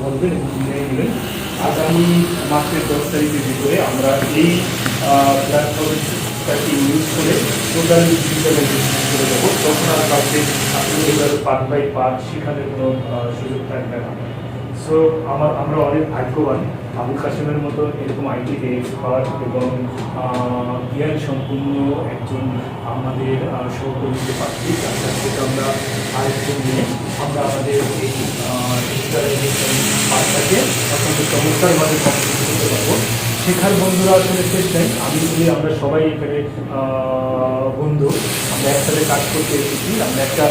বলবেন এবং নিয়ে নেবেন। আগামী মাসের 10 তারিখের ভিতরে আমরা এই প্ল্যাটফর্মটাকে ইউজ করে টোটাল ডিজিটালাইজেশন করে দেবো। তখন আর কাউকে আপনাদের পার্ট বাই পার্ট শেখানোর কোনো সুযোগ থাকবে না। সো আমরা অনেক ভাগ্যবান আবুল কাশেমের মতো এরকম আইটি এক্সপার্ট এবং জ্ঞান সম্পূর্ণ একজন আমাদের সহকর্মীকে পাচ্ছি। তার কাছ থেকে আমরা আরেকজন নিয়ে আমরা আমাদের এই ডিজিটালাইজেশন পার্টটাকে অত্যন্ত চমৎকারভাবে কমপ্লিট করতে পারবো। শেখার বন্ধুরা আসলে শেষ নেই। আমি যদি আমরা সবাই এখানে বন্ধু, আমরা একসাথে কাজ করতে এসেছি, আমরা একটা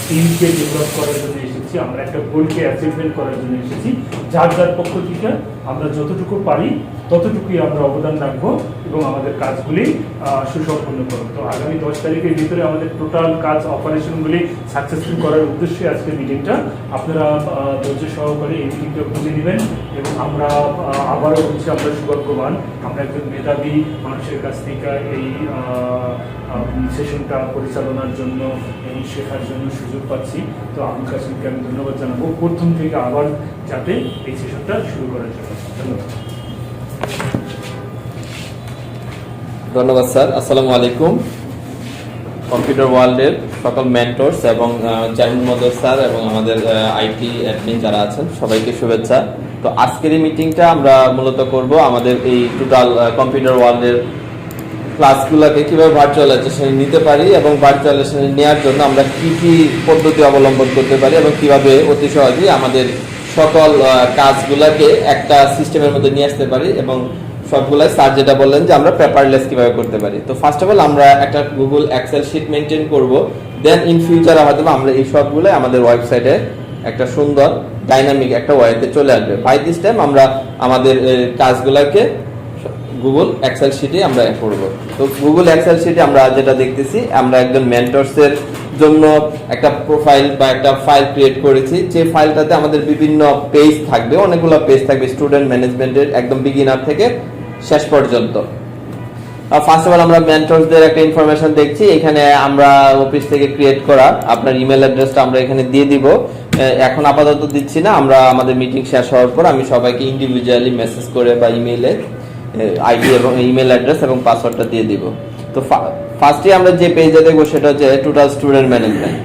টিমকে ডেভেলপ করার জন্য এসেছি, আমরা একটা গোলকে অ্যাচিভমেন্ট করার জন্য এসেছি। যার যার পক্ষ থেকে আমরা যতটুকু পারি ততটুকুই আমরা অবদান রাখবো এবং আমাদের কাজগুলি সুসম্পন্ন করবো। তো আগামী 10 তারিখের ভিতরে আমাদের টোটাল কাজ অপারেশনগুলি সাকসেসফুল করার উদ্দেশ্যে আজকে মিটিংটা। আপনারা ধৈর্য সহকারে এই মিটিংটা বুঝে নেবেন এবং আমরা আবারও হচ্ছে আমরা সৌভাগ্যবান, আমরা একজন মেধাবী মানুষের কাছ থেকে এই সেশনটা পরিচালনার জন্য এবং শেখার জন্য সুযোগ পাচ্ছি। তো আবুল কাশেমকে আমি ধন্যবাদ জানাবো প্রথম থেকে আবার যাতে এই সেশনটা শুরু করার জন্য। ধন্যবাদ। ধন্যবাদ স্যার। আসসালামু আলাইকুম। কম্পিউটার ওয়ার্ল্ডের সকল মেন্টরস এবং জাহিদ মদর স্যার এবং আমাদের আইটি অ্যাডমিন যারা আছেন সবাইকে শুভেচ্ছা। তো আজকের এই মিটিংটা আমরা মূলত করব আমাদের এই টোটাল কম্পিউটার ওয়ার্ল্ডের ক্লাসগুলোকে কিভাবে ভার্চুয়ালাইজেশনে নিতে পারি এবং ভার্চুয়ালাইজেশনে নেওয়ার জন্য আমরা কি কি পদ্ধতি অবলম্বন করতে পারি এবং কিভাবে অতি সহজেই আমাদের সকল কাজগুলোকে একটা সিস্টেমের মধ্যে নিয়ে আসতে পারি এবং সবগুলাই স্যার যেটা বললেন যে আমরা পেপারলেস কিভাবে করতে পারি। তো ফার্স্ট অফ অল আমরা একটা গুগল এক্সেল শিট মেনটেন করব, দেন ইন ফিউচার আমরা এই সবগুলাই আমাদের ওয়েবসাইটে একটা সুন্দর ডাইনামিক একটা ওয়েতে চলে আসবে। বাই দিস টাইম আমরা আমাদের কাজগুলোকে গুগল এক্সেল শিটে আমরা করব। তো গুগল এক্সেল শিটে আমরা যেটা দেখতেছি, আমরা একজন মেন্টরসের জন্য একটা প্রোফাইল বা একটা ফাইল ক্রিয়েট করেছি, যে ফাইলটাতে আমাদের বিভিন্ন পেজ থাকবে, অনেকগুলো পেজ থাকবে স্টুডেন্ট ম্যানেজমেন্টের একদম বিগিনার থেকে শেষ পর্যন্ত। ফার্স্ট অফ অল আমরা মেন্টরসদের একটা ইনফরমেশন দেখছি। এখানে আমরা অফিস থেকে ক্রিয়েট করা আপনার ইমেল অ্যাড্রেসটা আমরা এখানে দিয়ে দিব। এখন আপাতত দিচ্ছি না, আমরা আমাদের মিটিং শেষ হওয়ার পর আমি সবাইকে ইন্ডিভিজুয়ালি মেসেজ করে বা ইমেইলে আইডি এবং ইমেল অ্যাড্রেস এবং পাসওয়ার্ডটা দিয়ে দিব। তো ফার্স্টে আমরা যে পেজে দেখবো সেটা হচ্ছে টোটাল স্টুডেন্ট ম্যানেজমেন্ট।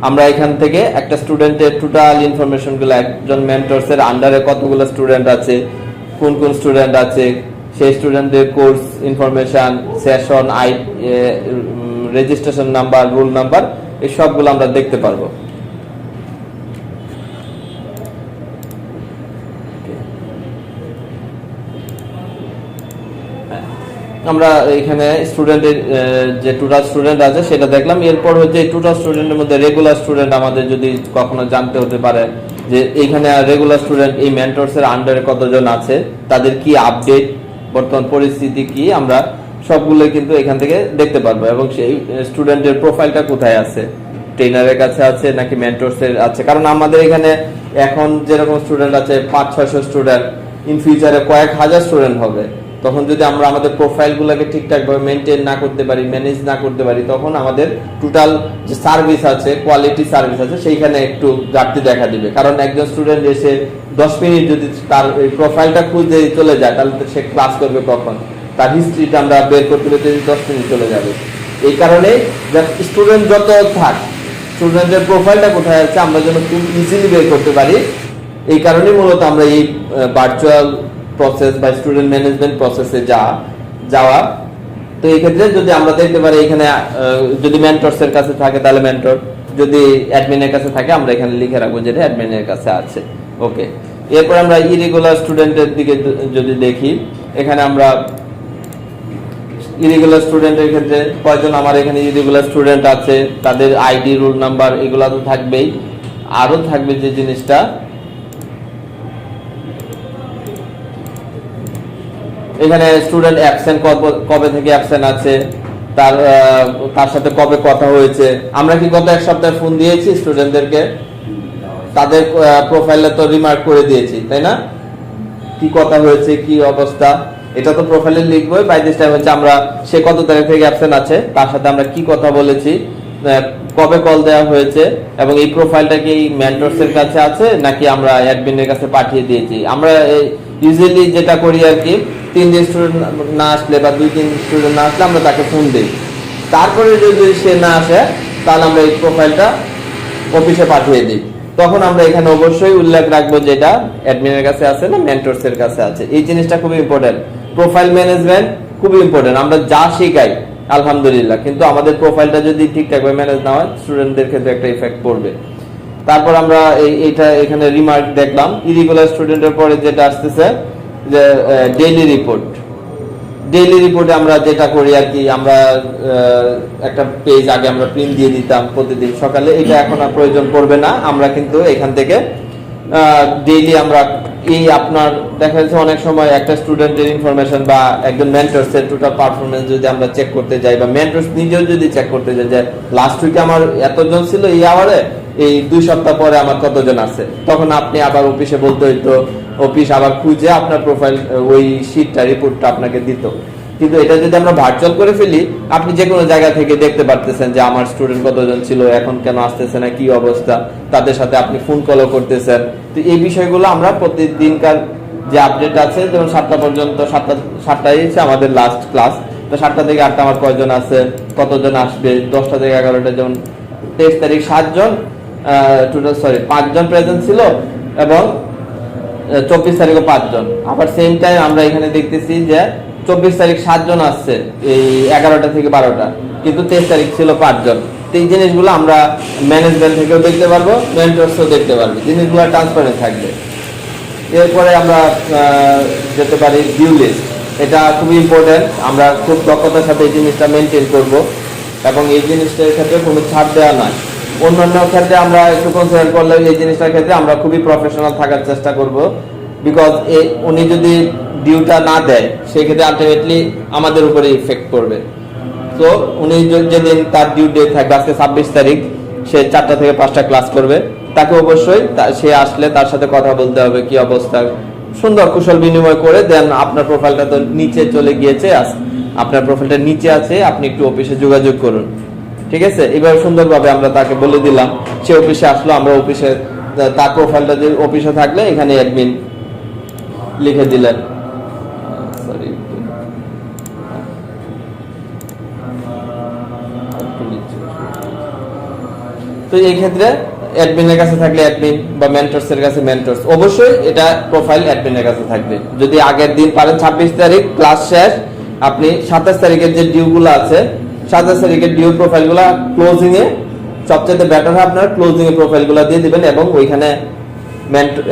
আমরা এখান থেকে একটা স্টুডেন্টের টোটাল ইনফরমেশনগুলো, একজন মেন্টরসের আন্ডারে কতগুলো স্টুডেন্ট আছে, কোন কোন স্টুডেন্ট আছে, সেই স্টুডেন্টের course information, session, registration number, roll number, এই সবগুলো আমরা দেখতে পারবো। আমরা এখানে স্টুডেন্টের যে টোটাল স্টুডেন্ট আছে সেটা দেখলাম। এরপর হচ্ছে টোটাল স্টুডেন্টের মধ্যে রেগুলার স্টুডেন্ট আমাদের যদি কখনো জানতে হতে পারে যে এখানে রেগুলার স্টুডেন্ট এই মেন্টরসের আন্ডারে কতজন আছে, তাদের কি আপডেট, বর্তমান পরিস্থিতি কি, আমরা সবগুলো কিন্তু এখান থেকে দেখতে পারবো। এবং সেই স্টুডেন্টের প্রোফাইলটা কোথায় আছে, ট্রেনারের কাছে আছে নাকি মেন্টরসের আছে। কারণ আমাদের এখানে এখন যেরকম স্টুডেন্ট আছে 500-600 স্টুডেন্ট, ইন ফিউচারে কয়েক হাজার স্টুডেন্ট হবে। তখন যদি আমরা আমাদের প্রোফাইলগুলোকে ঠিকঠাকভাবে মেনটেন না করতে পারি, ম্যানেজ না করতে পারি, তখন আমাদের টোটাল যে সার্ভিস আছে, কোয়ালিটি সার্ভিস আছে, সেইখানে একটু ঘাটতি দেখা দিবে। কারণ একজন স্টুডেন্ট এসে 10 মিনিট যদি তার প্রোফাইলটা খুঁজে চলে যায়, তাহলে সে ক্লাস করবে কখন? তার হিস্ট্রিটা আমরা বের করতে করতে 10 মিনিট চলে যাবে। এই কারণে স্টুডেন্ট যত থাক, স্টুডেন্টের প্রোফাইলটা কোথায় আছে আমরা যেন খুব ইজিলি বের করতে পারি। এই কারণে মূলত আমরা এই ভার্চুয়াল প্রসেস বা স্টুডেন্ট ম্যানেজমেন্ট প্রসেসে যাওয়া। তো এই ক্ষেত্রে যদি আমরা দেখতে পারি এখানে যদি মেন্টরসের কাছে থাকে তাহলে মেন্টর, যদি অ্যাডমিনের কাছে থাকে আমরা এখানে লিখে রাখবো যেটা অ্যাডমিনের কাছে আছে। ওকে, এরপর আমরা ইরেগুলার স্টুডেন্টের দিকে যদি দেখি, এখানে আমরা ইরেগুলার স্টুডেন্টের ক্ষেত্রে কয়জন আমার এখানে ইরেগুলার স্টুডেন্ট আছে, তাদের আইডি, রোল নাম্বার, এগুলো তো থাকবেই। আরো থাকবে যে জিনিসটা, এখানে স্টুডেন্ট অ্যাবসেন্ট কবে থেকে অ্যাবসেন্ট আছে, তার সাথে কবে কথা হয়েছে। আমরা কি গত এক সপ্তাহে ফোন দিয়েছি স্টুডেন্টদেরকে? তাদের প্রোফাইলে তো রিমার্ক করে দিয়েছি, তাই না? কি কথা হয়েছে, কি অবস্থা, এটা তো প্রোফাইলে লিখবই। বাই দিস টাইম হচ্ছে আমরা সে কত তারিখ থেকে অ্যাবসেন্ট আছে, তার সাথে আমরা কি কথা বলেছি, কবে কল দেওয়া হয়েছে এবং এই প্রোফাইলটা কি মেন্টরস এর কাছে আছে নাকি আমরা অ্যাডমিনের কাছে পাঠিয়ে দিয়েছি। আমরা ইউজুয়ালি যেটা করি আর কি, 3 দিন স্টুডেন্ট না আসলে বা 2-3 স্টুডেন্ট না আসলে আমরা তাকে ফোন দিই। তারপরে যদি সে না আসে তাহলে আমরা এই প্রোফাইলটা অফিসে পাঠিয়ে দিই। তখন আমরা এখানে অবশ্যই উল্লেখ রাখবো যেটা অ্যাডমিনের কাছে আছে না মেন্টরস এর কাছে আছে। এই জিনিসটা খুবই ইম্পর্টেন্ট। প্রোফাইল ম্যানেজমেন্ট খুবই ইম্পর্টেন্ট। আমরা যা শিখাই আলহামদুলিল্লাহ, কিন্তু আমাদের প্রোফাইলটা যদি ঠিকঠাকভাবে ম্যানেজ না হয় স্টুডেন্টদের ক্ষেত্রে একটা ইফেক্ট পড়বে। তারপর আমরা এইটা এখানে রিমার্ক দেখলাম, ইরেগুলার স্টুডেন্টের পরে যেটা আসতেছে যে ডেইলি রিপোর্ট। ডেইলি রিপোর্টে আমরা যেটা করি আর কি, আমরা একটা পেজ আগে আমরা প্রিন্ট দিয়ে দিতাম প্রতিদিন সকালে, এটা এখন আর প্রয়োজন পড়বে না। আমরা কিন্তু এখান থেকে ডেইলি আমরা এই আপনার দেখা যাচ্ছে অনেক সময় একটা স্টুডেন্টের ইনফরমেশন বা একজন মেন্টরসের টোটাল পারফরমেন্স যদি আমরা চেক করতে যাই বা মেন্টরস নিজেও যদি চেক করতে যাই যে লাস্ট উইকে আমার এতজন ছিল এই আওয়ারে, এই 2 সপ্তাহ পরে আমার কতজন আছে, তখন আপনি আবার অফিসে বলতে হইতো, অফিস আবার খুঁজে আপনার প্রোফাইল ওই শিটটা রিপোর্টটা আপনাকে দিত। কিন্তু এটা যদি আমরা ভার্চুয়াল করে ফেলি, আপনি যে কোনো জায়গা থেকে দেখতে পারতেছেন যে আমার স্টুডেন্ট কতজন ছিল, এখন কেন আসতেছে না, কি অবস্থা, তাদের সাথে আপনি ফোন কলও করতেছেন। তো এই বিষয়গুলো আমরা প্রতিদিনকার যে আপডেট আছে, যেমন 7টা পর্যন্ত, 7টাই হচ্ছে আমাদের লাস্ট ক্লাস, তো 7টা থেকে 8টা আমার কয়জন আছে, কতজন আসবে, 10টা থেকে 11টা, যেমন 23 তারিখ 7 জন টোটাল 5 জন প্রেজেন্ট ছিল এবং 24 তারিখও 5 জন। আবার সেম টাইম আমরা এখানে দেখতেছি যে 24 তারিখ 7 জন আসছে এই 11টা থেকে 12টা, কিন্তু 23 তারিখ ছিল 5 জন। তো এই জিনিসগুলো আমরা ম্যানেজমেন্ট থেকেও দেখতে পারবো, মেন্টরসও দেখতে পারবো, জিনিসগুলো ট্রান্সপারেন্ট থাকবে। এরপরে আমরা যেতে পারি ডিউ লিস্ট। এটা খুবই ইম্পর্টেন্ট, আমরা খুব দক্ষতার সাথে এই জিনিসটা মেনটেন করব এবং এই জিনিসটার ক্ষেত্রে কোনো ছাড় দেওয়া নয়। অন্যান্য ক্ষেত্রে আমরা একটু কনসিডার করলে এই জিনিসটার ক্ষেত্রে আমরা খুবই প্রফেশনাল থাকার চেষ্টা করব, বিকজ উনি যদি ডিউটা না দেয় সেই ক্ষেত্রে আলটিমেটলি আমাদের উপরে ইফেক্ট করবে। তো উনি যেদিন তার ডিউ ডে থাকবে, আজকে 26 তারিখ, সে 4টা থেকে 5টা ক্লাস করবে, তাকে অবশ্যই সে আসলে তার সাথে কথা বলতে হবে, কি অবস্থা, সুন্দর কুশল বিনিময় করে দেন। আপনার প্রোফাইলটা তো নিচে চলে গিয়েছে, আপনার প্রোফাইলটা নিচে আছে, আপনি একটু অফিসে যোগাযোগ করুন, ঠিক আছে। এবার সুন্দরভাবে আমরা তাকে বলে দিলাম, সে অফিসে আসলো, আমরা অফিসে তার প্রোফাইলটা যে অফিসে থাকলে এখানে অ্যাডমিন লিখে দিলেন, সরি তো এই ক্ষেত্রে অ্যাডমিনের কাছে থাকলে অ্যাডমিন বা মেন্টরস এর কাছে মেন্টরস, অবশ্যই এটা প্রোফাইল অ্যাডমিনের কাছে থাকবে। যদি আগের দিন পারেন 26 তারিখ ক্লাস শেষ, আপনি 27 তারিখের যে ডিউগুলো আছে, 27 তারিখের ডিউ প্রোফাইলগুলো ক্লোজিং এ সবচেয়ে বেটার হয় আপনার ক্লোজিং এ প্রোফাইলগুলো দিয়ে দিবেন এবং ওইখানে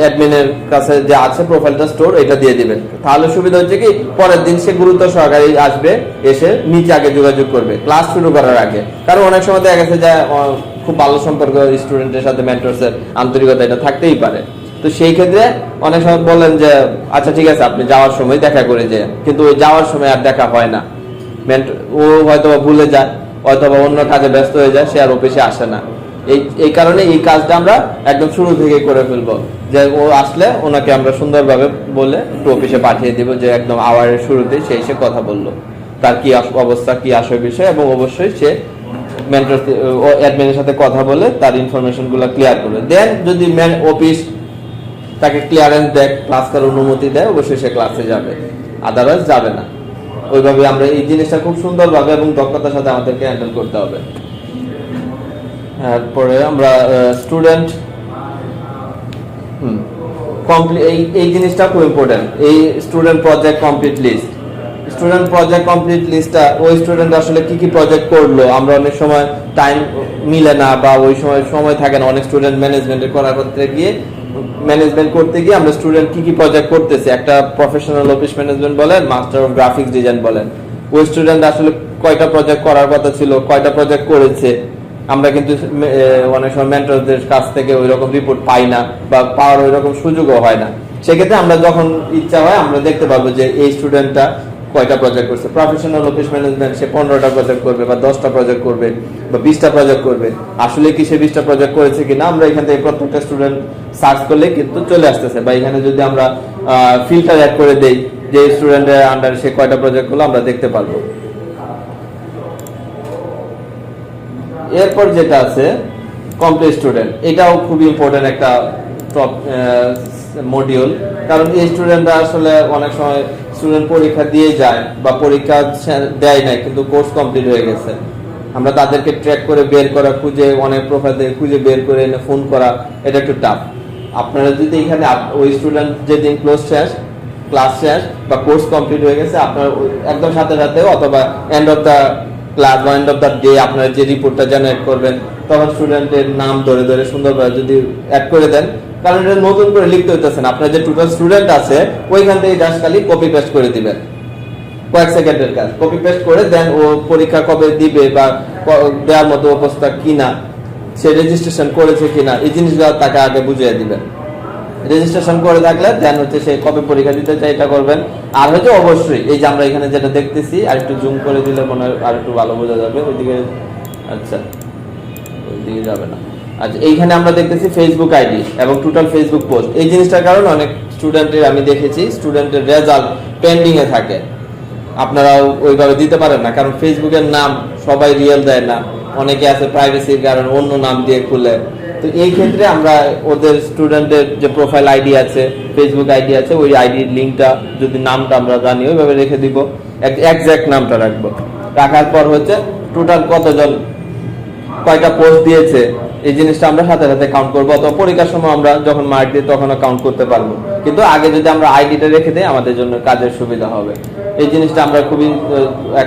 অ্যাডমিনের কাছে যে আছে প্রোফাইলটা স্টোর, এটা দিয়ে দিবেন। তাহলে সুবিধা হচ্ছে কি, পরের দিন সে গুরুত্ব সহকারে আসবে, এসে নিচে আগে যোগাযোগ করবে ক্লাস শুরু করার আগে। কারণ অনেক সময় দেখা গেছে যে খুব ভালো সম্পর্ক স্টুডেন্টের সাথে মেন্টরসের আন্তরিকতা এটা থাকতেই পারে। তো সেই ক্ষেত্রে অনেক সময় বলেন যে আচ্ছা ঠিক আছে আপনি যাওয়ার সময় দেখা করে যে, কিন্তু ওই যাওয়ার সময় আর দেখা হয় না, ও হয়তো ভুলে যায়, অথবা অন্য কাজে ব্যস্ত হয়ে যায়, সে আর অফিসে আসে না। এই কারণে এই কাজটা আমরা একদম শুরু থেকে করে ফেলবো, যে ও আসলে ওনাকে আমরা সুন্দরভাবে বলে একটু অফিসে পাঠিয়ে দিব, যে একদম আওয়ারের শুরুতে সে এসে কথা বললো, তার কি অবস্থা, কি আসল বিষয়, এবং অবশ্যই সে মেন্টর অ্যাডমিনের সাথে কথা বলে তার ইনফরমেশন গুলো ক্লিয়ার করবে। দেন যদি অফিস তাকে ক্লিয়ারেন্স দেয়, ক্লাস করার অনুমতি দেয়, অবশ্যই সে ক্লাসে যাবে, আদারওয়াইজ যাবে না। ওইভাবে আমরা এই জিনিসটা খুব সুন্দরভাবে এবং দক্ষতার সাথে আমাদেরকে হ্যান্ডেল করতে হবে। তারপরে আমরা স্টুডেন্ট এই জিনিসটা খুব ইম্পর্টেন্ট, এই student project complete list. Student project complete লিস্টটা ওই স্টুডেন্ট আসলে কি কি প্রজেক্ট করলো, আমরা অনেক সময় টাইম মিলে না বা ওই সময় থাকে না, অনেক স্টুডেন্ট ম্যানেজমেন্ট করতে গিয়ে আমরা স্টুডেন্ট কি কি প্রজেক্ট করতেছে, একটা প্রফেশনাল অফিস ম্যানেজমেন্ট বলেন, মাস্টার অফ গ্রাফিক্স ডিজাইন বলেন, ওই স্টুডেন্ট আসলে কয়টা প্রজেক্ট করার কথা ছিল, কয়টা প্রজেক্ট করেছে, আমরা কিন্তু অনেক সময় মেন্টরদের কাছ থেকে ওই রকম রিপোর্ট পাই না বা পাওয়ার ওই রকম সুযোগও হয় না। সেক্ষেত্রে আমরা যখন ইচ্ছা হয় আমরা দেখতে পারবো যে এই স্টুডেন্টটা কয়টা প্রজেক্ট করছে। প্রফেশনাল অফিস ম্যানেজমেন্ট সে 15টা প্রজেক্ট করবে বা 10টা প্রজেক্ট করবে বা 20টা প্রজেক্ট করবে, আসলে কি সে 20টা প্রজেক্ট করেছে কিনা আমরা এখান থেকে প্রত্যেকটা স্টুডেন্ট সার্চ করলে কিন্তু চলে আসতেছে। বা এখানে যদি আমরা ফিল্টার অ্যাড করে দেই যে স্টুডেন্টের আন্ডারে সে কয়টা প্রজেক্ট করলো আমরা দেখতে পারবো। এরপর যেটা আছে কমপ্লিট স্টুডেন্ট, এটাও খুব ইম্পর্টেন্ট একটা মডিউল। কারণ এই স্টুডেন্টরা আসলে অনেক সময় স্টুডেন্ট পরীক্ষা দিয়ে যায় বা পরীক্ষা দেয় নাই কিন্তু কোর্স কমপ্লিট হয়ে গেছে, আমরা তাদেরকে ট্র্যাক করে বের করা, খুঁজে অনেক প্রোফাইল থেকে খুঁজে বের করে এনে ফোন করা, এটা একটু টাফ। আপনারা যদি এখানে ওই স্টুডেন্ট যেদিন ক্লাস শেষ বা কোর্স কমপ্লিট হয়ে গেছে, আপনার একদম সাথে সাথে অথবা এন্ড অফ দ্য ক্লাস বা এন্ড অফ দ্য ডে আপনারা যে রিপোর্টটা জেনারেট করবেন, তখন স্টুডেন্টের নাম ধরে ধরে সুন্দরভাবে যদি অ্যাড করে দেন, কারণ এটা নতুন করে লিখতে হইতেছে না, আপনার যে টোটাল স্টুডেন্ট আছে ওইখান থেকে জাস্ট খালি কপি পেস্ট করে দিবেন, কয়েক সেকেন্ডের কাজ, কপি পেস্ট করে দেন ও পরীক্ষা কবে দিবে বা দেওয়ার মতো অবস্থা কিনা, সে রেজিস্ট্রেশন করেছে কিনা, এই জিনিসগুলো তাকে আগে বুঝিয়ে দিবেন। রেজিস্ট্রেশন করে থাকলে দেন হচ্ছে সে কবে পরীক্ষা দিতে চায় এটা করবেন। আর হচ্ছে অবশ্যই এই যে আমরা এখানে যেটা দেখতেছি, আর একটু জুম করে দিলে মনে হয় আর একটু ভালো বোঝা যাবে, ওইদিকে আচ্ছা ওইদিকে যাবে না। আচ্ছা, এইখানে আমরা দেখতেছি ফেসবুক আইডি এবং টোটাল ফেসবুক পোস্ট। এই জিনিসটার কারণে অনেক স্টুডেন্টের আমি দেখেছি স্টুডেন্টের রেজাল্ট পেন্ডিং এ থাকে, আপনারাও ওইভাবে দিতে পারেন না, কারণ ফেসবুকের নাম সবাই রিয়েল দেয় না, অনেকে আছে প্রাইভেসির কারণে অন্য নাম দিয়ে খুলে। তো এই ক্ষেত্রে আমরা ওদের স্টুডেন্টের যে প্রোফাইল আইডি আছে, ফেসবুক আইডি আছে, ওই আইডির লিঙ্কটা যদি নামটা আমরা জানি ওইভাবে রেখে দিব, এক্সাক্ট নামটা রাখবো। রাখার পর হচ্ছে টোটাল কতজন কয়টা পোস্ট দিয়েছে এই জিনিসটা আমরা সাথে সাথে কাউন্ট করবো, অথবা পরীক্ষার সময় আমরা যখন মার্ক দিই তখন কাউন্ট করতে পারবো। কিন্তু আগে যদি আমরা আইডিটা রেখে দিই আমাদের জন্য কাজের সুবিধা হবে। এই জিনিসটা আমরা খুবই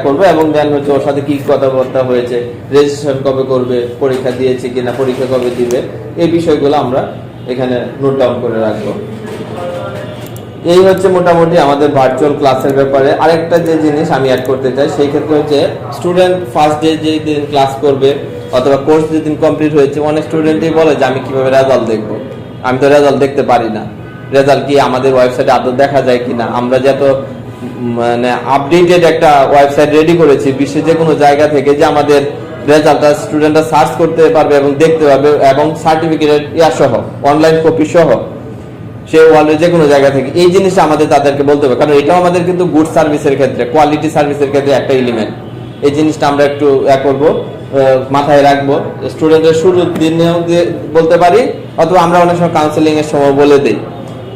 করবো। এবং দেন হচ্ছে ওর সাথে কি কথাবার্তা হয়েছে, রেজিস্ট্রেশন কবে করবে, পরীক্ষা দিয়েছে কিনা, পরীক্ষা কবে দিবে, এই বিষয়গুলো আমরা এখানে নোট ডাউন করে রাখবো। এই হচ্ছে মোটামুটি আমাদের ভার্চুয়াল ক্লাসের ব্যাপারে। আরেকটা যে জিনিস আমি অ্যাড করতে চাই সেই ক্ষেত্রে হচ্ছে স্টুডেন্ট ফার্স্ট ডে যেদিন ক্লাস করবে অথবা কোর্স যেদিন কমপ্লিট হয়েছে, অনেক স্টুডেন্টই বলে যে আমি কিভাবে রেজাল্ট দেখবো, আমি তো রেজাল্ট দেখতে পারি না, রেজাল্ট কি আমাদের ওয়েবসাইটে আদৌ দেখা যায় কিনা। আমরা যত মানে আপডেটেড একটা ওয়েবসাইট রেডি করেছি বিশ্বের যে কোনো জায়গা থেকে, যে আমাদের রেজাল্টটা স্টুডেন্টরা সার্চ করতে পারবে এবং দেখতে পারবে, এবং সার্টিফিকেটের সহ অনলাইন কপি সহ সে ওয়ার্ল্ডের যে কোনো জায়গা থেকে। এই জিনিসটা আমাদের তাদেরকে বলতে হবে, কারণ এটাও আমাদের কিন্তু গুড সার্ভিসের ক্ষেত্রে, কোয়ালিটি সার্ভিসের ক্ষেত্রে একটা এলিমেন্ট। এই জিনিসটা আমরা একটু করবো, মাথায় রাখবো। স্টুডেন্টের শুরুর দিনেও বলতে পারি, অথবা আমরা অনেক সময় কাউন্সেলিং এর সময় বলে দিই।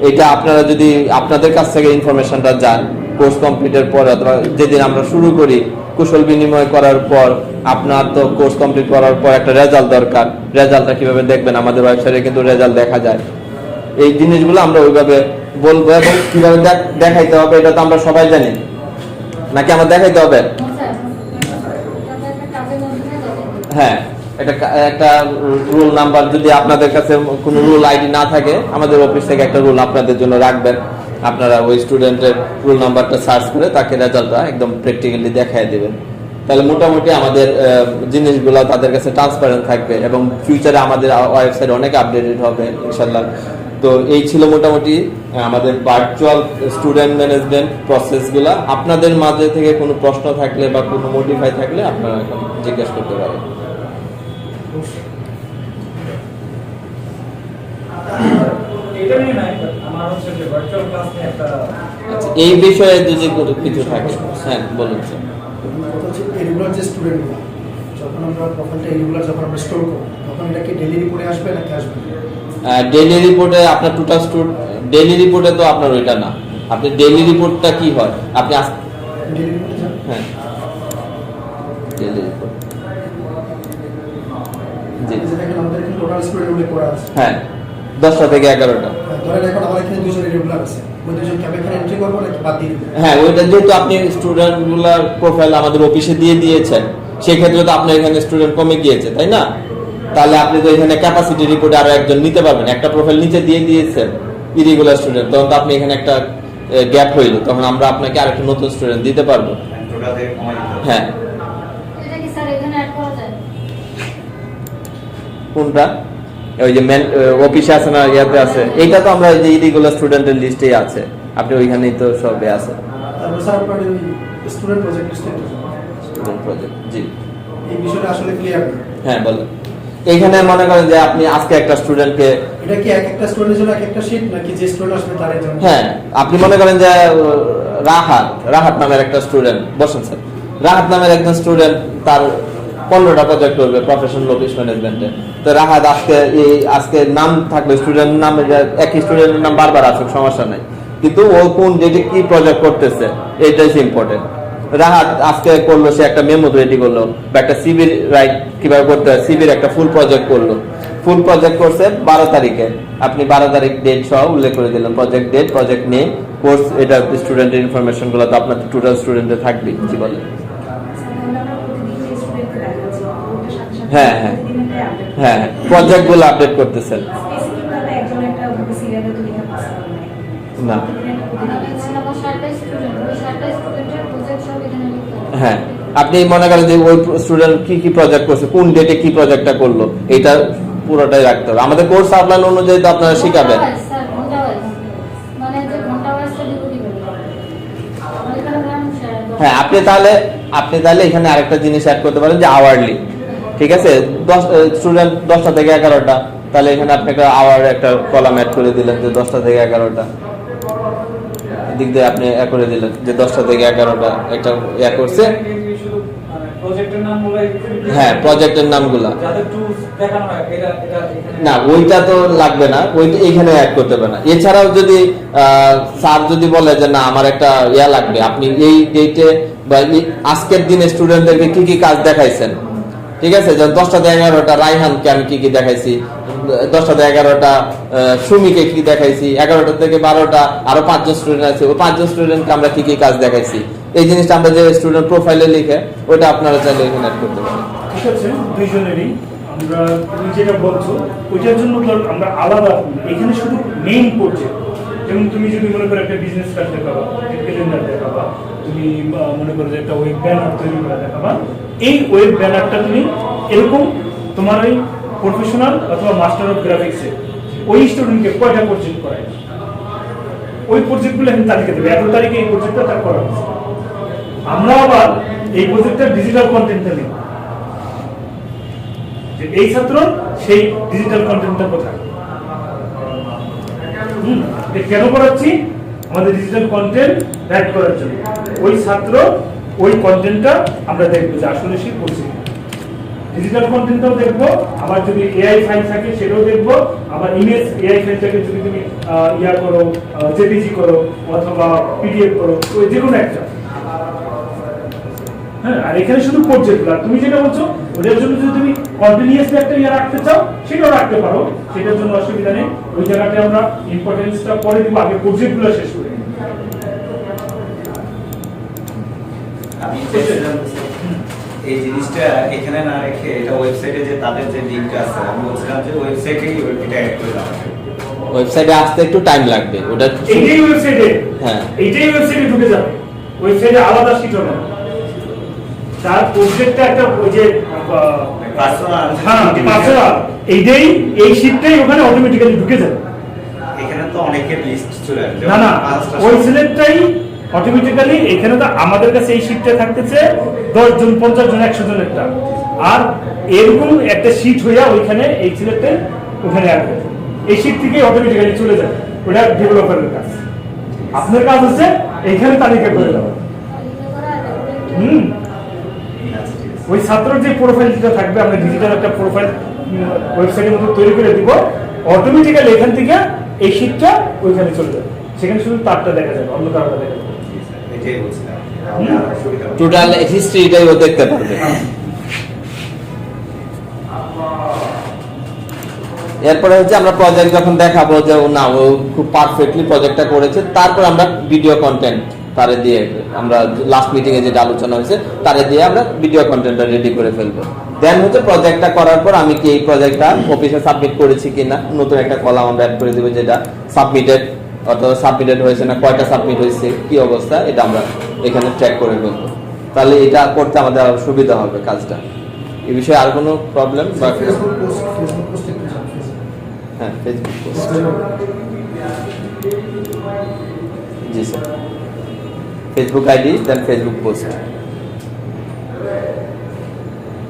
এটা আপনারা যদি আপনাদের কাছ থেকে ইনফরমেশনটা যান কোর্স কমপ্লিটের পর, অথবা যেদিন আমরা শুরু করি কুশল বিনিময় করার পর, আপনার তো কোর্স কমপ্লিট করার পর একটা রেজাল্ট দরকার, রেজাল্টটা কিভাবে দেখবেন, আমাদের ওয়েবসাইটে কিন্তু রেজাল্ট দেখা যায়। এই জিনিসগুলো আমরা ওইভাবে বলবো, এবং কিভাবে দেখাইতে হবে এটা তো আমরা সবাই জানি, নাকি আমার দেখাইতে হবে? হ্যাঁ, একটা রুল নাম্বার, যদি আপনাদের কাছে কোনো রুল আইডি না থাকে আমাদের অফিস থেকে একটা রুল আপনাদের জন্য রাখবেন, আপনারা ওই স্টুডেন্টের রুল নাম্বারটা সার্চ করে তাকে রেজাল্টটা একদম প্র্যাকটিক্যালি দেখাই দেবেন। তাহলে মোটামুটি আমাদের জিনিসগুলো তাদের কাছে ট্রান্সপারেন্ট থাকবে এবং ফিউচারে আমাদের ওয়েবসাইট অনেক আপডেটেড হবে ইনশাল্লাহ। তো এই ছিল মোটামুটি আমাদের ভার্চুয়াল স্টুডেন্ট ম্যানেজমেন্ট প্রসেসগুলো। আপনাদের মাঝে থেকে কোনো প্রশ্ন থাকলে বা কোনো মডিফাই থাকলে আপনারা এখন জিজ্ঞেস করতে পারেন। এই বিষয়ে যদি কিছু থাকে, হ্যাঁ বলুন স্যার। রেগুলার যে স্টুডেন্টগুলো, যখন আমরা প্রোফাইলটা রেগুলার যখন আমরা স্টোর করব, তখন এটা কি ডেইলি রিপোর্টে আসবে নাকি আসবে? ডেইলি রিপোর্টে আপনার টোটাল ডেইলি রিপোর্টে তো আপনার ওইটা না, আপনি ডেইলি রিপোর্টটা কি হয় আপনি ডেইলি রিপোর্টে যান? হ্যাঁ, ডেইলি রিপোর্ট জি, দেখেন আমাদের এখানে টোটাল স্টুডেন্ট উল্লেখ করা আছে। হ্যাঁ 10টা থেকে 11টা। ধরেন এখন আমার এখানে 2জন রেগুলার আছে, ওই 2জন কি আমি এখানে এন্ট্রি করবো নাকি বাদ দিয়ে দেব? হ্যাঁ, ওইটা যেহেতু আপনি স্টুডেন্টগুলোর প্রোফাইল আমাদের অফিসে দিয়ে দিয়েছেন, সেই ক্ষেত্রে তো আপনার এখানে স্টুডেন্ট কমে গিয়েছে, তাই না? তাহলে আপনি তো এখানে ক্যাপাসিটি রিপোর্টে আরো একজন নিতে পারবেন। একটা প্রোফাইল নিচে দিয়ে দিয়েছেন ইরেগুলার স্টুডেন্ট, তখন তো আপনি এখানে একটা গ্যাপ হইল, তখন আমরা আপনাকে আরেকটা নতুন স্টুডেন্ট দিতে পারবো। হ্যাঁ, এটা কি স্যার এখানে অ্যাড করা যায়? কোনটা? ওই যে অফিসে আছে না, ইয়াতে আছে, এইটা তো আমরা যে ইরেগুলার স্টুডেন্টের লিস্টেই আছে, আপনি ওইখানেই তো সবে আছে। তারপর স্যার আপনার student project status, student project, জি এই বিষয়টা আসলে ক্লিয়ার না। হ্যাঁ বলেন। এইখানে মনে করেন যে আপনি আজকে একটা স্টুডেন্টকে, এটা কি এক একটা স্টুডেন্টের জন্য এক একটা শীট নাকি যে স্টুডেন্ট আসবে তার জন্য? হ্যাঁ আপনি মনে করেন যে রাহাত নামের একটা স্টুডেন্ট, বসেন স্যার, রাহাত নামের একজন স্টুডেন্ট, তার 15টা প্রজেক্ট করবে প্রফেশনাল অফিস ম্যানেজমেন্টে। তো রাহাত আজকে নাম থাকলে স্টুডেন্ট নাম একই স্টুডেন্টের নাম বারবার আসুক সমস্যা নাই, কিন্তু ও কোন ডেটে কি প্রজেক্ট করতেছে এইটাই ইম্পর্টেন্ট। রাহাত আজকে করলো, সে একটা মেমো রেডি করলো বা একটা সিভি রাইট কিভাবে করতে হয়, সিভির একটা ফুল প্রজেক্ট করলো, ফুল প্রজেক্ট করছে 12 তারিখে, আপনি 12 তারিখ ডেট সহ উল্লেখ করে দিলেন, project date, project name, course, এটা স্টুডেন্টের ইনফরমেশন গুলো তো আপনার টোটাল স্টুডেন্টে থাকবে। কি বলে? হ্যাঁ হ্যাঁ হ্যাঁ, প্রজেক্ট গুলো আপডেট করতেছেন না? হ্যাঁ, আপনি মনে করেন যে ওই স্টুডেন্ট কি কি প্রজেক্ট করছে, কোন ডেটে কি প্রজেক্টটা করলো, এটা পুরোটাই রাখতে হবে। আমাদের কোর্স আউটলাইন অনুযায়ী তো আপনারা শিখাবেন। হ্যাঁ, আপনি তাহলে এখানে আরেকটা জিনিস অ্যাড করতে পারেন যে আওয়ারলি, ঠিক আছে, 10 10টা থেকে 11টা, তাহলে এখানে আপনি একটা আওয়ার একটা কলাম অ্যাড করে দিলেন যে 10টা থেকে 11টা, দিক দিয়ে আপনি করে দিলেন যে 10টা থেকে 11টা একটা করছে। হ্যাঁ, প্রজেক্টের নামগুলা না, ওইটা তো লাগবে না, ওইটা এখানে অ্যাড করতে হবে না। এছাড়াও যদি স্যার যদি বলে যে না আমার একটা লাগবে, আপনি এই ডেটে বা আজকের দিনে স্টুডেন্টদেরকে কি কি কাজ দেখাইছেন, ঠিক আছে, যেমন 10টা থেকে 11টা রাইহানকে আমি কি কি দেখাইছি, 10টা থেকে 11টা সুমিকে কি দেখাইছি, 11টা থেকে 12টা আরো 5 জন স্টুডেন্ট আছে, ওই 5 জন স্টুডেন্টকে আমরা কি কি কাজ দেখাইছি, এই জিনিসটা আমরা যে স্টুডেন্ট প্রোফাইলে লিখে ওটা আপনারা চাইলে এখানে অ্যাড করতে পারেন। ঠিক আছে, দুইজনেরই আমরা তুমি যেটা বলছো ওইটার জন্য আমরা আলাদা এখানে শুধু মেইন করছে। যেমন তুমি যদি মনে করো একটা বিজনেস কার্ড দেখাবা, ক্যালেন্ডার দেখাবা, তুমি মনে করো যে একটা ওয়েব ব্যানার তৈরি করে দেখাবা, এই ওয়েব ব্যানারটা তুমি এরকম তোমার ওই প্রফেশনাল অথবা মাস্টার অফ গ্রাফিক্সে ওই স্টুডেন্টকে কয়টা প্রজেক্ট করায়, ওই প্রজেক্টগুলো এখন তালিকা দেবে, 11 তারিখে এই প্রজেক্টটা তার করা হচ্ছে। আমরা আবার এই প্রজেক্টের ডিজিটাল কন্টেন্টটা নেব, যে এই ছাত্র সেই ডিজিটাল কন্টেন্টটা কোথায়, কেন করাচ্ছি, আমাদের ডিজিটাল কন্টেন্ট রাইট করার জন্য। ওই ছাত্র ওই কন্টেন্টটা আমরা দেখবো যে আসলে সে করছে, ডিজিটাল কন্টেন্টটাও দেখবো, আবার যদি এআই ফাইল থাকে সেটাও দেখবো, আবার ইমেজ এআই ফাইলটাকে যদি তুমি করো, জেপিজি করো অথবা পিডিএফ করো, ওই যে কোনো একটা। হ্যাঁ, আর এখানে শুধু প্রজেক্টগুলো, তুমি যেটা বলছো ওটার জন্য যদি তুমি কন্টিনিউয়াসলি একটা রাখতে চাও সেটাও রাখতে পারো, সেটার জন্য অসুবিধা নেই। ওই জায়গাতে আমরা ইম্পর্টেন্সটা পরে দিব, আগে প্রজেক্টগুলো শেষ করে। আমি এই জিনিসটা এখানে না রেখে এটা ওয়েবসাইটে যে তাদের যে লিংকটা আছে, আমি বলছিলাম যে ওয়েবসাইটেই এটা অ্যাড করে দাও। ওয়েবসাইটে আসতে একটু টাইম লাগবে, ওটা এইটাই ওয়েবসাইটে, হ্যাঁ এইটাই ওয়েবসাইটে ঢুকে যাবে, ওয়েবসাইটে আলাদা শীট হবে না, তার প্রজেক্টটা একটা ওই যে পার্সোনাল, হ্যাঁ পার্সোনাল, এইটাই এই শীটটাই ওখানে অটোমেটিক্যালি ঢুকে যাবে। এখানে তো অনেকের লিস্ট চলে আসবে, না না, ওই সিলেক্টটাই অটোমেটিক্যালি এখানে তো আমাদের কাছে এই শীটটা থাকতেছে 10 জন 50 জন 100 জন একটা, আর এরকম একটা শীট হইয়া ওইখানে এই সিলেক্টে ওখানে আসবে, এই শীট থেকে অটোমেটিক্যালি চলে যাবে, ওটা ডেভেলপারের কাজ। আপনার কাজ হচ্ছে এইখানে তালিকা করে দেওয়া। ওই ছাত্রের যে প্রোফাইলটা থাকবে, আমরা ডিজিটাল একটা প্রোফাইল ওয়েবসাইটের মধ্যে তৈরি করে দিব, অটোমেটিক্যালি এখান থেকে এই শীটটা ওইখানে চলে যাবে, সেখানে শুধু তারটা দেখা যাবে, অন্য কারণটা দেখা যাবে। এটাই বলছিলাম, টোটাল হিস্ট্রিটাই ও দেখতে পারবে। এরপরে হচ্ছে আমরা প্রজেক্ট যখন দেখাবো যে না ও খুব পারফেক্টলি প্রজেক্টটা করেছে, তারপর আমরা ভিডিও কন্টেন্ট তারে দিয়ে, আমরা লাস্ট মিটিং এ যেটা আলোচনা হয়েছে তারে দিয়ে আমরা ভিডিও কন্টেন্টটা রেডি করে ফেলবো। দেন হচ্ছে প্রজেক্টটা করার পর আমি কি এই প্রজেক্টটা অফিসে সাবমিট করেছি কিনা, নতুন একটা কলাম আমরা অ্যাড করে দিব যেটা সাবমিটেড, অথবা সাবমিটেড হয়েছে না, কয়টা সাবমিট হয়েছে, কি অবস্থা, এটা আমরা এখানে ট্র্যাক করে ফেলবো। তাহলে এটা করতে আমাদের আরো সুবিধা হবে কাজটা। এই বিষয়ে আর কোনো প্রবলেম? ফেসবুক পোস্ট হ্যাঁ, ফেসবুক পোস্ট, জি স্যার, ফেসবুক আইডি দেন ফেসবুক পোস্ট।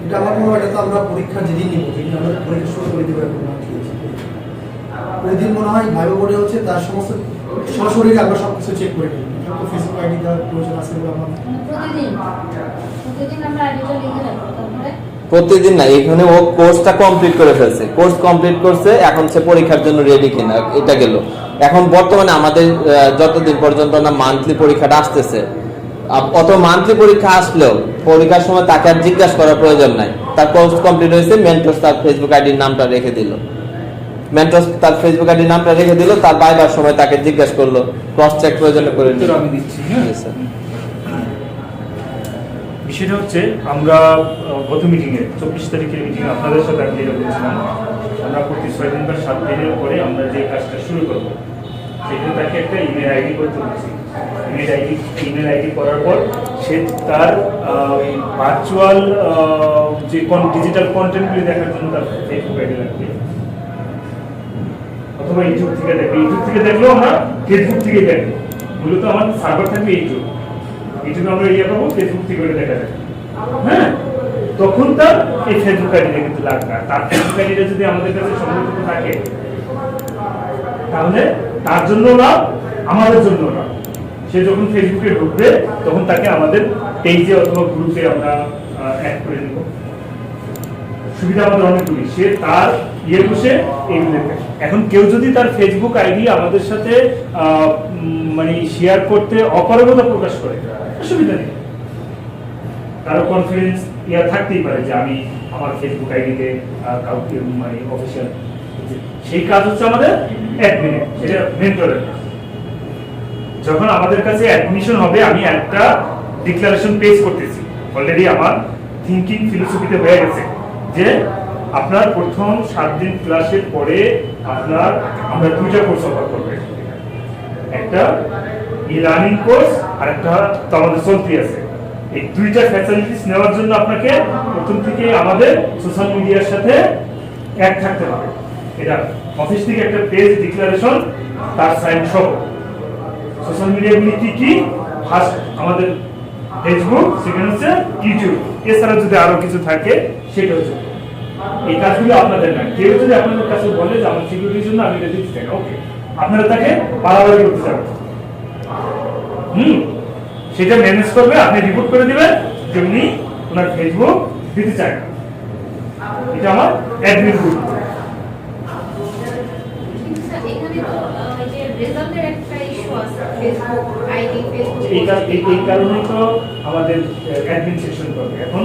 এটা আমার মনে হয়, এটা তো আমরা পরীক্ষা যেদিন নিব, যেদিন আমরা পরীক্ষা শুরু করে দেবো, এখন ওই দিন মনে হয় ভাইবা বোর্ডে হচ্ছে তার সমস্ত সরাসরি আমরা সবকিছু চেক করে নিই। ফেসবুক আইডি দেওয়ার প্রয়োজন আছে বলে আমার প্রতিদিন আমরা আইডিটা লিখে রাখবো, তারপরে প্রতিদিন না, এখানে ও কোর্সটা কমপ্লিট করে ফেলছে, কোর্স কমপ্লিট করছে, এখন সে পরীক্ষার জন্য রেডি কিনা এটা গেল। এখন বর্তমানে আমাদের যতদিন পর্যন্ত না মান্থলি পরীক্ষাটা আসতেছে, অত মান্থলি পরীক্ষা আসলেও পরীক্ষার সময় তাকে আর জিজ্ঞাসা করার প্রয়োজন নাই, তার কোর্স কমপ্লিট হয়েছে, মেন্টরস তার ফেসবুক আইডির নামটা রেখে দিল, মেন্টরস তার ফেসবুক আইডির নামটা রেখে দিল, তার বাইবার সময় তাকে জিজ্ঞাসা করলো, ক্রস চেক প্রয়োজনে করে নিল। আমি দিচ্ছি, হ্যাঁ। Yes, sir. বিষয়টা হচ্ছে আমরা গত মিটিংয়ে 24 তারিখের মিটিংয়ে আপনাদের সাথে আমি যেটা বলছিলাম, আমরা প্রতি 6 দিন বা 7 দিনের পরে আমরা যে কাজটা শুরু করব, সেখানে তাকে একটা ইমেল আইডি করতে বলছি। ইমেল আইডি করার পর সে তার ভার্চুয়াল যে ডিজিটাল কন্টেন্টগুলি দেখার জন্য তার ফেসবুক আইডি লাগবে, অথবা ইউটিউব থেকে দেখবে। ইউটিউব থেকে দেখলেও আমরা ফেসবুক থেকে দেখবো, মূলত আমাদের সার্ভার থাকবে ইউটিউবে আমরা ইয়ে পাবো, ফেসবুক থেকে ওটা দেখা যাবে, হ্যাঁ। তখন তার এই ফেসবুক আইডিটা কিন্তু লাগবে। আর তার ফেসবুক আইডিটা যদি আমাদের কাছে সংরক্ষিত থাকে, তাহলে তার জন্য লাভ, আমাদের জন্য লাভ। সে যখন ফেসবুকে ঢুকবে তখন তাকে আমাদের পেজে অথবা গ্রুপে আমরা অ্যাড করে দেব। সুবিধা আমাদের অনেকগুলি, সে তার ইয়ে বসে এগুলো দেখবে। এখন কেউ যদি তার ফেসবুক আইডি আমাদের সাথে মানে শেয়ার করতে অপারগতা প্রকাশ করে, অসুবিধা নেই, কারো কনফিডেন্স ইয়া থাকতেই পারে যে আমি আমার ফেসবুক আইডিতে কাউকে মানে অফিসিয়াল, সেই কাজ হচ্ছে আমাদের অ্যাডমিনের, এটা মেন্টরের। যখন আমাদের কাছে অ্যাডমিশন হবে, আমি একটা ডিক্লারেশন পেজ করতেছি, অলরেডি আমার থিংকিং ফিলোসফিতে হয়ে গেছে যে আপনার প্রথম 7 দিন ক্লাসের পরে আমরা 2টা কোর্স অফার করবো, একটা ই-লার্নিং কোর্স আর একটা তো আমাদের চলতি আছে। এই 2টা ফ্যাসিলিটিস নেওয়ার জন্য আপনাকে প্রথম থেকে আমাদের সোশ্যাল মিডিয়ার সাথে অ্যাড থাকতে হবে। এটা অফিস থেকে একটা পেজ ডিক্লারেশন, তার সাইন সহ। সোশ্যাল মিডিয়াগুলি কি ফার্স্ট আমাদের ফেসবুক, সেকেন্ড হচ্ছে ইউটিউব, এছাড়া যদি আরো কিছু থাকে সেটা হচ্ছে। এই কাজগুলো আপনাদের না, কেউ যদি আপনাদের কাছে বলে যে আমার সিকিউরিটির জন্য আমি এটা দিচ্ছি না, ওকে, আপনারা তাকে বাড়াবাড়ি করতে যাবেন, সেটা ম্যানেজ করবে, আপনি রিপোর্ট করে দিবেন যেমনি ওনার ফেসবুক দিতে চায় না। এটা আমার অ্যাডমিন গ্রুপ। কিন্তু স্যার এখানে তো এই যে রেজাল্টের একটা ইস্যু আছে, ফেসবুক আইডি, ফেসবুক এই কারণেই তো আমাদের অ্যাডমিন সেকশন করবে। এখন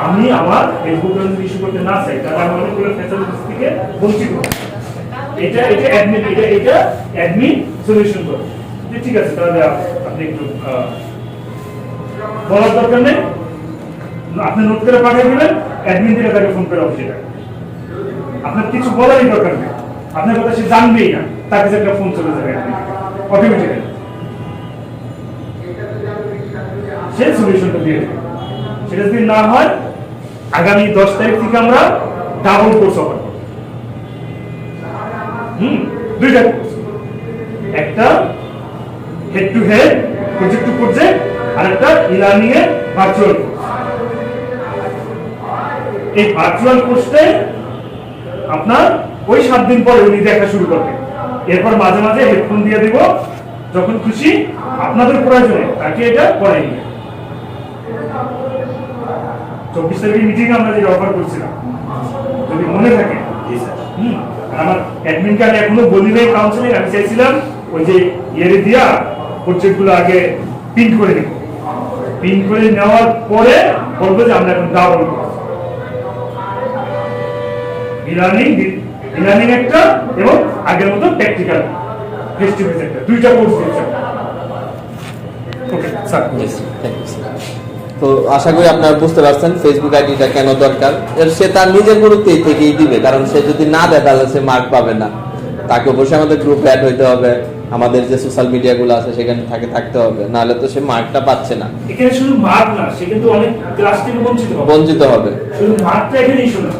আমি আমার ফেসবুক ইস্যু করতে না চাই, তাহলে আমি অনেকগুলো ফ্যাসিলিটিস থেকে বঞ্চিত হব। এটা অ্যাডমিন সলিউশন করবে। ঠিক আছে, তাহলে আপনি একটু বলার দরকার নেই, আপনি নোট করে পাঠিয়ে দিবেন, অ্যাডমিন থেকে তাকে ফোন করে অফিসে ডাকবেন। আপনার কিছু বলারই দরকার নেই, আপনার কথা সে জানবেই না, তার কাছে একটা ফোন চলে যাবে অটোমেটিক্যালি, সে সলিউশনটা দিয়ে দেবে। সেটা যদি না হয়, আগামী 10 তারিখ থেকে আমরা ডাবল কোর্স অফার করব। 2টা কোর্স, একটা head to head, project to project, আর একটা ই-লার্নিং এর ভার্চুয়াল কোর্স। এই ভার্চুয়াল কোর্সটাই আপনার ওই 7 দিন পরে উনি দেখা শুরু করবেন। এরপর মাঝে মাঝে হেডফোন দিয়ে দিব, যখন খুশি আপনাদের প্রয়োজনে তাকে এটা পড়াই নিয়ে। 24 তারিখের মিটিং আমরা যেটা অফার করছিলাম, যদি মনে থাকে, আমার অ্যাডমিন কার্ড এখনো বলি নাই কাউন্সিলিং, আমি চাইছিলাম ওই যে ইয়েরে দিয়া প্রজেক্টগুলো আগে প্রিন্ট করে নিব, প্রিন্ট করে নেওয়ার পরে বলবো যে আমরা এখন ডাবল ই-লার্নিং একটা এবং আগের মতো প্র্যাকটিক্যাল ফেস টু ফেস একটা, 2টা কোর্স দিয়েছে। Okay sir, thank you sir. তো আশা করি আপনারা বুঝতে পারছেন ফেসবুক আইডিটা কেন দরকার। সে তার নিজের গুরুত্বেই থেকেই দিবে, কারণ সে যদি না দেয় তাহলে সে মার্ক পাবে না। তাকে অবশ্যই আমাদের গ্রুপে অ্যাড হইতে হবে, আমাদের যে সোশ্যাল মিডিয়া গুলো আছে সেখানে থাকতে হবে, নাহলে তো সে মার্কটা পাচ্ছে না। এখানে শুধু মার্ক না, সে কিন্তু অনেক ক্লাস থেকে বঞ্চিত হবে। শুধু মার্কটা এখানে ইস্যু না,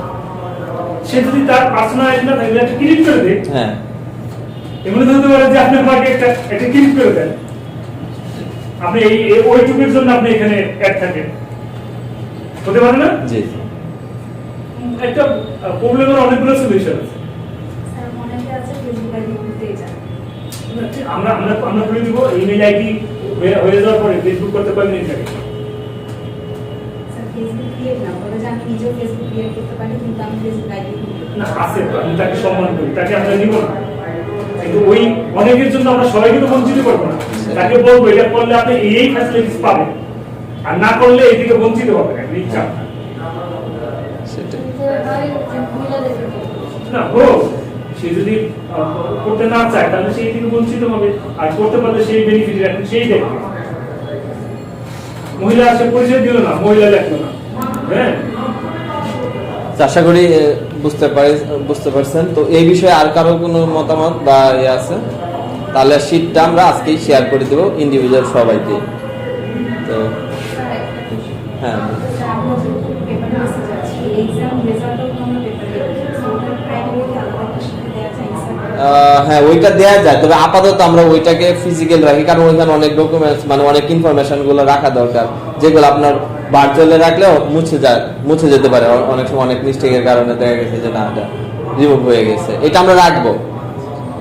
সে যদি তার পার্সোনাল আইডি না থাকে একটা ক্লিক করে দেয়, হ্যাঁ, এমনি হতে পারে যে আপনি মার্কে একটা ক্লিক করে দেন, আপনি এই ওই টুকের জন্য আপনি এখানে অ্যাড থাকেন, হতে পারে না? জি, একটা প্রবলেমের অনেকগুলো সলিউশন আছে। স্যার অনেকে আছে ফেসবুক আইডি খুলতেই চায়, আমরা করে দিব, ইমেল আইডি হয়ে যাওয়ার পরে ফেসবুক করতে পারবেন। স্যার ফেসবুক ক্রিয়েট না বলে যে আমি নিজেও ফেসবুক ক্রিয়েট করতে পারি কিন্তু আমি ফেসবুক আইডি না আছে তো, আমি তাকে সম্মান করি, তাকে আমরা নিব না। কিন্তু ওই অনেকের জন্য আমরা সবাইকে তো বঞ্চিত করবো না, তাকে বলবো এটা করলে আপনি এই ফ্যাসিলিটিস পাবেন, আর না করলে এইদিকে বঞ্চিত হবেন, একটা ইচ্ছা সেটাই। না হোক। সে যদি করতে না চায় তাহলে সেই থেকে বঞ্চিত হবে, আর করতে পারলে সেই বেনিফিট রাখবে, সেই দেখবে। মহিলা আসে পরিচয় দিল না, মহিলা লেখলো না, হ্যাঁ। তো আশা করি বুঝতে পারছেন। তো এই বিষয়ে আর কারো কোনো মতামত বা আছে, তাহলে শীটটা আমরা আজকেই শেয়ার করে দেবো ইন্ডিভিজুয়াল সবাইকে। তো হ্যাঁ, হ্যাঁ ওইটা দেয়া যায়, তবে আপাতত আমরা ওইটাকে ফিজিক্যাল রাখি, কারণ ওইখানে অনেক ডকুমেন্টস মানে অনেক ইনফরমেশন গুলো রাখা দরকার, যেগুলো আপনার ভার্চুয়ালে রাখলেও মুছে যেতে পারে। অনেক সময় অনেক মিস্টেকের কারণে দেখা গেছে যে না, এটা রিমুভ হয়ে গেছে। এটা আমরা রাখবো,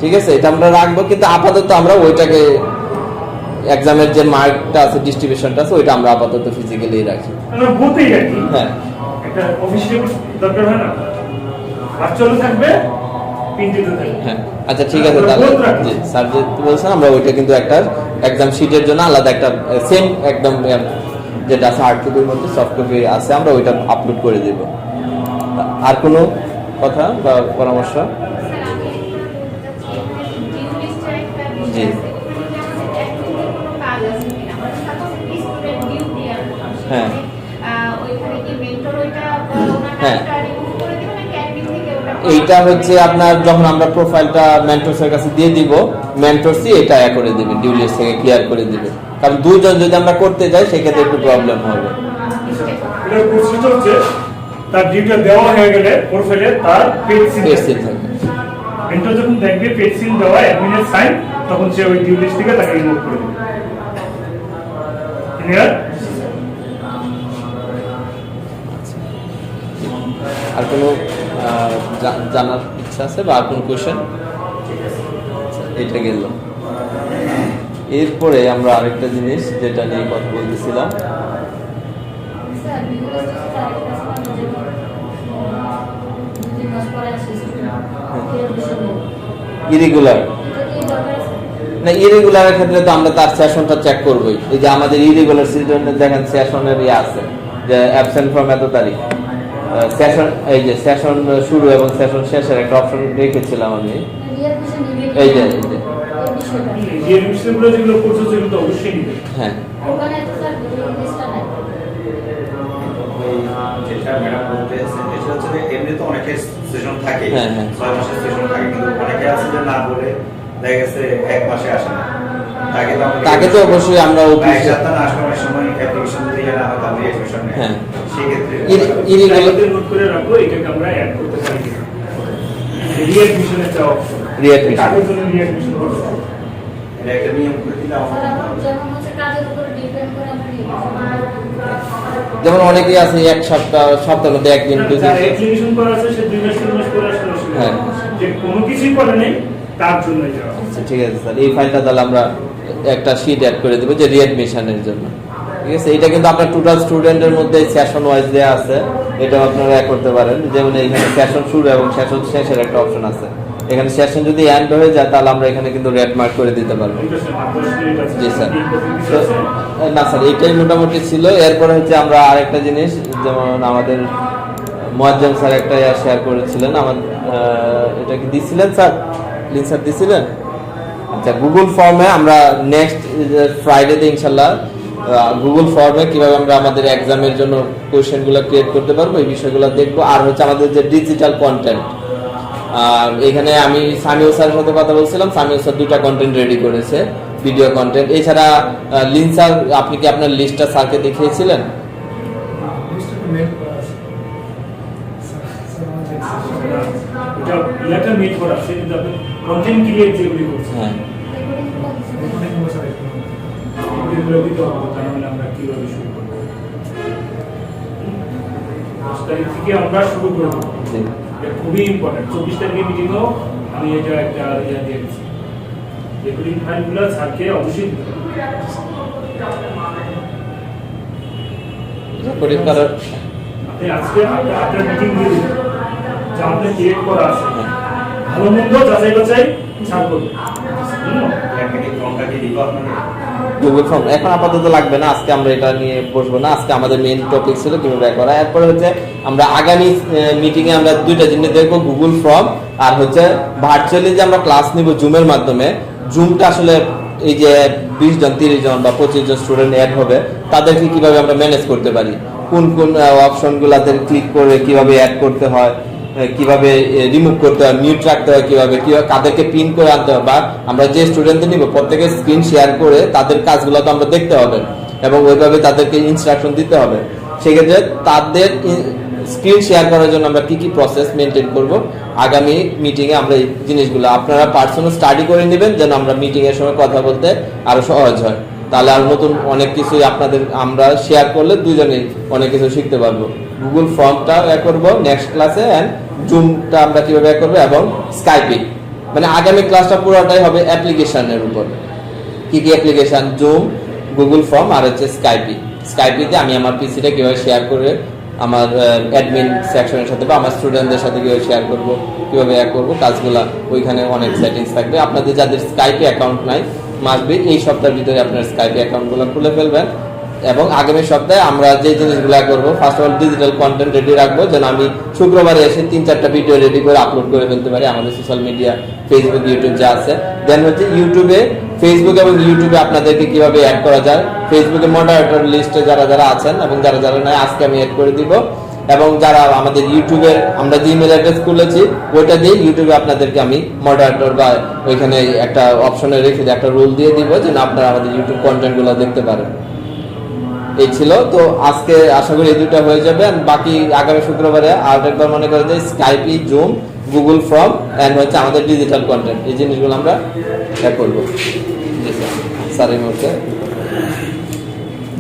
ঠিক আছে, এটা আমরা রাখবো, কিন্তু আপাতত আমরা ওইটাকে এক্সামের যে মার্কটা আছে, ডিস্ট্রিবিউশনটা আছে, ওইটা আমরা আপাতত ফিজিক্যালি রাখি। আমরা বলতেই রাখি, হ্যাঁ একটা অফিসিয়াল দরকার হয় না, ভার্চুয়াল থাকবে, প্রিন্টেড থাকবে। হ্যাঁ আচ্ছা ঠিক আছে, তাহলে জি স্যার যে বলছেন আমরা ওইটা কিন্তু একটা এক্সাম শিটের জন্য আলাদা একটা সেম একদম যেটা আছে হার্ড কপির মধ্যে সফট কপি আছে, আমরা ওইটা আপলোড করে দেব। আর কোনো কথা বা পরামর্শ? জি হ্যাঁ হ্যাঁ, এইটা হচ্ছে আপনার যখন আমরা প্রোফাইলটা মেন্টরসের কাছে দিয়ে দিব, মেন্টরসই এটা করে দিবে, ডিউ লিস্ট থেকে ক্লিয়ার করে দিবে। কারণ দুইজন যদি আমরা করতে যাই সেক্ষেত্রে একটু প্রবলেম হবে। এটার প্রসিজার হচ্ছে তার ডিউটা দেওয়া হয়ে গেলে প্রোফাইলে তার পেজ সিল থাকবে। মেন্টর যখন দেখবে পেজ সিল দেওয়া, অ্যাডমিনের সাইন, তখন সে ওই ডিউ লিস্ট থেকে তাকে রিমুভ করে দিবে। ক্লিয়ার? আর কোনো জানার ইচ্ছা আছে বা আর কোনো কোয়েশ্চেন? এটা গেল। এরপরে আমরা আরেকটা জিনিস যেটা নিয়ে কথা বলতেছিলাম, ইরেগুলার না, ইরেগুলারের ক্ষেত্রে তো আমরা তার সেশনটা চেক করবোই। এই যে আমাদের ইরেগুলার সিজনে দেখেন সেশনের আছে যে অ্যাবসেন্ট ফ্রম এত তারিখ, সেশন এই যে সেশন শুরু এবং সেশন শেষের একটা অপশন রেখেছিলাম আমি। এই যে যে বিষয়গুলো যেগুলো করছো সেগুলো তো অবশ্যই নিবে। হ্যাঁ যেটা ম্যাডাম বলতেছেন এটা হচ্ছে যে এমনি তো অনেকের সেশন থাকে, হ্যাঁ, হ্যাঁ। 6 মাসের সেশন থাকে, কিন্তু অনেকে আছে যে না বলে দেখা গেছে 1 মাসে আসে না। তাকে তো অবশ্যই আমরা এক অফিসে সপ্তাহ না আসার সময় অ্যাপ্লিকেশন দিয়ে না হয় তাহলে অ্যাডমিশন নেয়। হ্যাঁ। সেই ক্ষেত্রে ইরেগুলার নোট করে রাখো, এটাকে আমরা অ্যাড করতে পারি। রিঅ্যাডমিশনের একটা অপশন, রিঅ্যাডমিশন কাজের জন্য রিঅ্যাডমিশন করতে হবে। এটা একটা নিয়ম করে দিলে যেমন অনেকেই আছে এক সপ্তাহের মধ্যে একদিন দুদিন। যার অ্যাপ্লিকেশন করা আছে সে 2 মাস 3 মাস করে আসলে হ্যাঁ। যে কোনো কিছুই করে নেই তার জন্য এটা। আচ্ছা ঠিক আছে স্যার, এই ফাইলটা তাহলে আমরা একটা শীট অ্যাড করে দেবো যে রিঅ্যাডমিশনের জন্য, ঠিক আছে। এটা কিন্তু আপনার টোটাল স্টুডেন্টের মধ্যে সেশন ওয়াইজ দেওয়া আছে, এটা আপনারা করতে পারেন। যেমন এখানে সেশন শুরু এবং সেশন শেষের একটা অপশন আছে, এখানে সেশন যদি এন্ড হয়ে যায় তাহলে আমরা এখানে কিন্তু রেড মার্ক করে দিতে পারবো। জি স্যার। না স্যার, এটাই মোটামুটি ছিল। এরপরে হচ্ছে আমরা আরেকটা জিনিস, যেমন আমাদের মুয়াজ্জম স্যার একটা শেয়ার করেছিলেন, আমাদের এটা কি দিছিলেন স্যার? লিংক স্যার দিছিলেন? আচ্ছা, গুগল ফর্মে আমরা নেক্সট ফ্রাইডেতে ইনশাল্লাহ গুগল ফর্মে কিভাবে আমরা আমাদের এক্সামের জন্য কোয়েশ্চেনগুলো ক্রিয়েট করতে পারবো এই বিষয়গুলো দেখবো। আর হচ্ছে আমাদের যে ডিজিটাল কন্টেন্ট, এখানে আমি সামিউল স্যারের সাথে কথা বলছিলাম, সামিউল স্যার 2টা কন্টেন্ট রেডি করেছে, ভিডিও কন্টেন্ট। এছাড়া লিন স্যার, আপনি কি আপনার লিস্টটা স্যারকে দেখিয়েছিলেন? এটা লেটার মেল করা আছে, কিন্তু আপনি কন্টেন্ট ক্রিয়েট যেগুলি করছেন, হ্যাঁ এগুলো দিতে হবে, তা নাহলে আমরা কিভাবে শুরু করবো? 10 তারিখ থেকে আমরা শুরু করবো, এটা খুবই ইম্পর্টেন্ট। 24 তারিখের মিটিংও আমি এটা একটা দিয়ে দিচ্ছি, রেকর্ডিং ফাইলগুলো স্যারকে অবশ্যই দিতে হবে। রেকর্ডিং করার আপনি আজকে আপনার মিটিং দিয়ে দিন যা আপনি ক্রিয়েট করা আছে ভালো মন্দ যাচাই বাছাই ছাড় করবেন। একটা কি ফর্মটা কি দিব আপনাকে? গুগল ফর্ম এখন আপাতত লাগবে না, আজকে আমরা এটা নিয়ে বসবো না। আজকে আমাদের মেইন টপিক ছিল কিভাবে করা। এরপরে হচ্ছে আমরা আগামী মিটিং এ আমরা দুইটা জিনিস দেখবো, গুগল ফর্ম আর হচ্ছে ভার্চুয়ালি যে আমরা ক্লাস নিব জুমের মাধ্যমে। জুমটা আসলে এই যে 20 জন 30 জন বা 25 জন স্টুডেন্ট অ্যাড হবে, তাদেরকে কিভাবে আমরা ম্যানেজ করতে পারি, কোন কোন অপশনগুলোতে ক্লিক করে কিভাবে অ্যাড করতে হয়, কিভাবে রিমুভ করতে হয়, মিউট রাখতে হয়, কিভাবে কাদেরকে পিন করে আনতে হবে, বা আমরা যে স্টুডেন্টদের নিব প্রত্যেকের স্ক্রিন শেয়ার করে তাদের কাজগুলো তো আমরা দেখতে হবে এবং ওইভাবে তাদেরকে ইনস্ট্রাকশন দিতে হবে। সেক্ষেত্রে তাদের স্ক্রিন শেয়ার করার জন্য আমরা কি কি প্রসেস মেনটেন করব, আগামী মিটিং এ আমরা এই জিনিসগুলো আপনারা পার্সোনাল স্টাডি করে নেবেন, যেন আমরা মিটিং এর সময় কথা বলতে আরো সহজ হয়। তাহলে আর নতুন অনেক কিছু আপনাদের আমরা শেয়ার করলে দুজনেই অনেক কিছু শিখতে পারবো। গুগল ফর্মটা করবো নেক্সট ক্লাসে, এন্ড জুমটা আমরা কিভাবে করবো, এবং স্কাইপে। মানে আগামী ক্লাসটা পুরোটাই হবে অ্যাপ্লিকেশনের উপর। কি কি অ্যাপ্লিকেশন? জুম, গুগল ফর্ম আর হচ্ছে স্কাইপি। স্কাইপিতে আমি আমার পিসিটা কিভাবে শেয়ার করে আমার অ্যাডমিন সেকশনের সাথে বা আমার স্টুডেন্টদের সাথে কিভাবে শেয়ার করব, কিভাবে করবো কাজগুলা, ওইখানে অনেক সেটিংস থাকবে। আপনাদের যাদের স্কাইপে অ্যাকাউন্ট নাই, মাস্ট বি এই সপ্তাহের ভিতরে আপনার স্কাইপে অ্যাকাউন্টগুলো খুলে ফেলবেন। এবং আগামী সপ্তাহে আমরা যে জিনিসগুলো করবো, first of all digital content ready রাখবো, যেন আমি শুক্রবারে এসে 3-4টা ভিডিও রেডি করে আপলোড করে ফেলতে পারি আমাদের সোশ্যাল মিডিয়া, ফেসবুক, ইউটিউব যা আছে। দেন হচ্ছে ইউটিউবে, ফেসবুক এবং ইউটিউবে আপনাদেরকে কিভাবে অ্যাড করা যায়, ফেসবুকে মডারেটর লিস্টে যারা যারা আছেন এবং যারা যারা নাই আজকে আমি অ্যাড করে দিব। এবং যারা আমাদের ইউটিউবের আমরা যে ইমেল অ্যাড্রেস খুলেছি ওইটা দিয়ে ইউটিউবে আপনাদেরকে আমি মডারেটর বা ওইখানে একটা অপশনে রেখে একটা রোল দিয়ে দিব, যেন আপনারা আমাদের ইউটিউব কন্টেন্টগুলো দেখতে পারেন। এই ছিল তো আজকে, আশা করি এই দুটো হয়ে যাবে। বাকি আগামী শুক্রবারে আর একবার মনে করে যে Skype, Zoom, Google form and হচ্ছে আমাদের ডিজিটাল কন্টেন্ট, এই জিনিসগুলো আমরা করবো। স্যার এই মুহূর্তে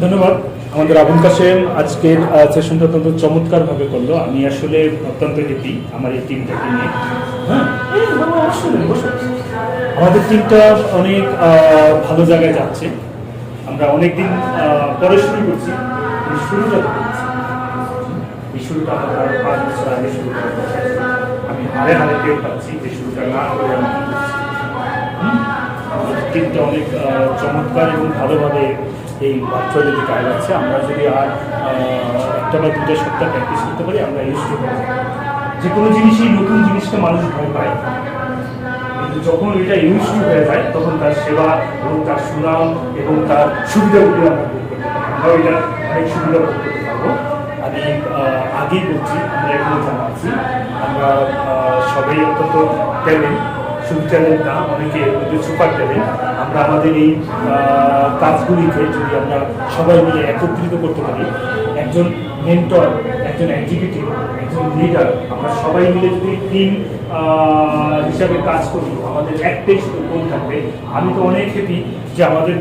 ধন্যবাদ। আমাদের আবুল কাশেম আজকের সেশনটা অত্যন্ত চমৎকার ভাবে করলো। আমি আসলে অত্যন্ত হ্যাপি আমার এই টিমটাকে নিয়ে। হ্যাঁ, আমাদের টিমটা অনেক ভালো জায়গায় যাচ্ছে। আমরা অনেকদিন পরে শুরু করছি, এই শুরুটা করছি, এই শুরুটা আমরা 5 বছর আগে শুরু করা। আমি হারে হারে টের পাচ্ছি যে শুরুটা না করে আমি কি করছি। আমাদের টিমটা অনেক চমৎকার এবং ভালোভাবে এই ভার্চুয়ালি দিকে আগাচ্ছে। আমরা যদি আর 1 বা 2 সপ্তাহ প্র্যাকটিস করতে পারি, আমরা ইউজ টু হয়ে যাই। যে কোনো জিনিসই, নতুন জিনিসটা মানুষ ভয় পায়, কিন্তু যখন এটা ইউজ টু হয়ে যায় তখন তার সেবা এবং তার সুনাম এবং তার সুবিধাগুলি আমরা ভোগ করতে পারি। আমরা এটা অনেক সুবিধা ভোগ করতে পারবো। আমি আগেই বলছি, আমরা এখনো জানা আছি, আমরা সবাই অত্যন্ত ট্যালেন্ট, শুধু ট্যালেন্ট না, অনেকে সুপার ট্যালেন্ট। আমরা আমাদের এই কাজগুলিকে যদি আমরা সবাই মিলে একত্রিত করতে পারি, একজন মেন্টর, একজন এক্সিকিউটিভ, একজন লিডার, আমরা সবাই মিলে যদি টিম হিসাবে কাজ করি, আমাদের একটাই শুধু গোল থাকবে। আমি তো অনেক হ্যাপি যে আমাদের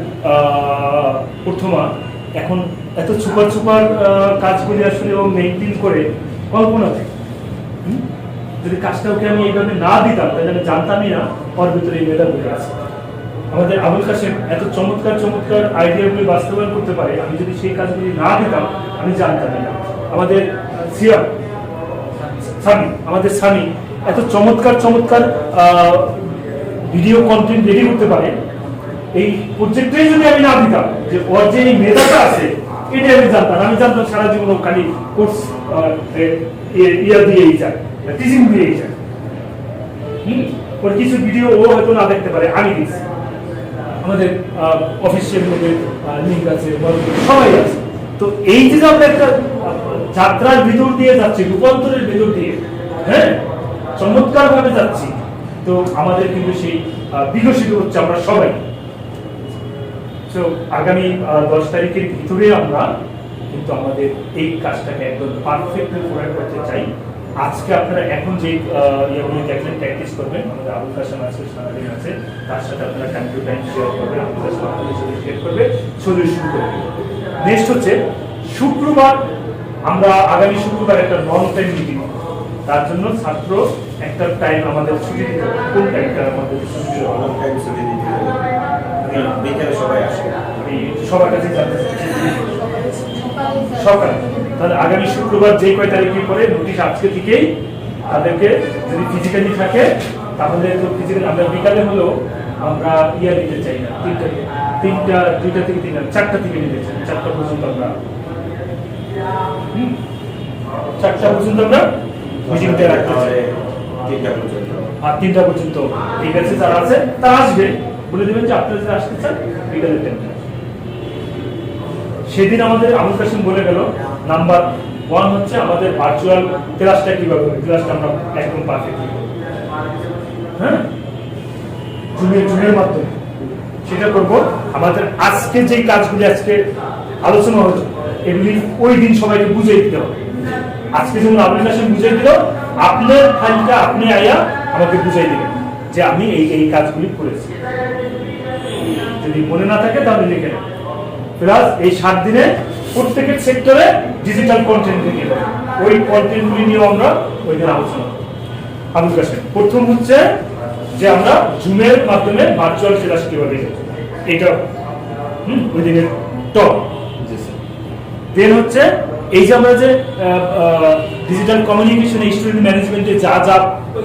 প্রথমা এখন এত সুপার সুপার কাজগুলি আসলে ও মেনটেন করে কল্পনা থেকে। যদি কাজটা ওকে আমি এইভাবে না দিতাম তাহলে আমি জানতামই না ওর ভিতরে এই মেধাগুলি আছে। আমাদের আবুল কাশেম এত চমৎকার চমৎকার আইডিয়াগুলি বাস্তবায়ন করতে পারে, আমি যদি সেই কাজগুলি না দিতাম আমি জানতামই না। আমাদের আমাদের স্বামী এত চমৎকার চমৎকার ভিডিও কন্টেন্ট রেডি করতে পারে, এই প্রজেক্টটাই যদি আমি না দিতাম, যে ওর যে এই মেধাটা আছে এটাই আমি জানতাম। আমি জানতাম সারা জীবন খালি কোর্স দিয়েই যায়, টিচিং দিয়েই যায়। ওর কিছু ভিডিও ও হয়তো না দেখতে পারে, আমি দিচ্ছি। আমাদের অফিসিয়াল লিঙ্ক আছে, সবাই আছে। তো এই যে আমরা একটা যাত্রার ভিতর দিয়ে যাচ্ছি, রূপান্তরের ভিতর দিয়ে, হ্যাঁ, চমৎকার ভাবে যাচ্ছি, তো আমাদের কিন্তু সেই বিকশিত হচ্ছে আমরা সবাই। তো আগামী 10 তারিখের ভিতরে আমরা কিন্তু আমাদের এই কাজটাকে একদম পারফেক্টলি পুরো করতে চাই। আজকে আপনারা এখন যে ইয়েগুলি দেখলেন, প্র্যাকটিস করবেন। আমাদের আবুল কাশেম আছে, সারাদিন আছে, তার সাথে আপনারা টাইম টু টাইম শেয়ার করবেন, আবুল কাশেম আপনাদের সাথে শেয়ার করবে, সলিউশন করবে। নেক্সট হচ্ছে শুক্রবার, আমরা আগামী শুক্রবার একটা নন টাইম মিটিং, তার জন্য ছাত্র একটা টাইম আমাদের ছুটি দিতে হবে। কোন টাইমটা আমাদের ছুটি দিতে হবে? বিকেলে সবাই আসে, সবার কাছে জানতে চাই। সকালে তাহলে আগামী শুক্রবার যে কয় তারিখে পরে নোটিশ আজকে থেকেই তাদেরকে যদি ফিজিক্যালি থাকে তাহলে তো ফিজিক্যালি আমরা বিকালে হলেও আমরা নিতে চাই না, দুইটা থেকে 4টা থেকে নিতে চাই, 4টা পর্যন্ত আমরা 4টা পর্যন্ত আমরা মিটিংটা রাখতে চাই। 3টা পর্যন্ত। আর 3টা পর্যন্ত এই ব্যাচে যারা আছে তারা আসবে, বলে দেবেন যে আপনারা যারা আসতে চান বিকালের টাইমটা। সেদিন আমাদের আবুল কাসিম বলে গেল নাম্বার 1 হচ্ছে আমাদের ভার্চুয়াল ক্লাসটা কিভাবে হবে, ক্লাসটা আমরা একদম পারফেক্ট করব, হ্যাঁ, জুমের মাধ্যমে সেটা করব। আমাদের আজকে যে কাজগুলি আজকে আলোচনা হচ্ছে এগুলি ওই দিন সবাইকে বুঝিয়ে দিতে হবে। আজকে যেমন আবুল কাসিম বুঝিয়ে দিল, আপনার ফাইলটা আপনি আয়া আমাকে বুঝাই দিবেন যে আমি এই কাজগুলি করেছি। যদি মনে না থাকে তাহলে লিখে নেন। প্লাস এই 7 দিনে প্রত্যেকের সেক্টরে ডিজিটাল কন্টেন্ট থেকে ওই কন্টেন্টগুলি নিয়ে আমরা ওই দিন আলোচনা করব। আবুল কাসিম প্রথম হচ্ছে যে আমরা জুমের মাধ্যমে ভার্চুয়াল ক্লাস কিভাবে এটা ওই দিনের টপ। দেন হচ্ছে এই যে আমরা যে ডিজিটাল কমিউনিকেশন স্টুডেন্ট ম্যানেজমেন্টে যা যা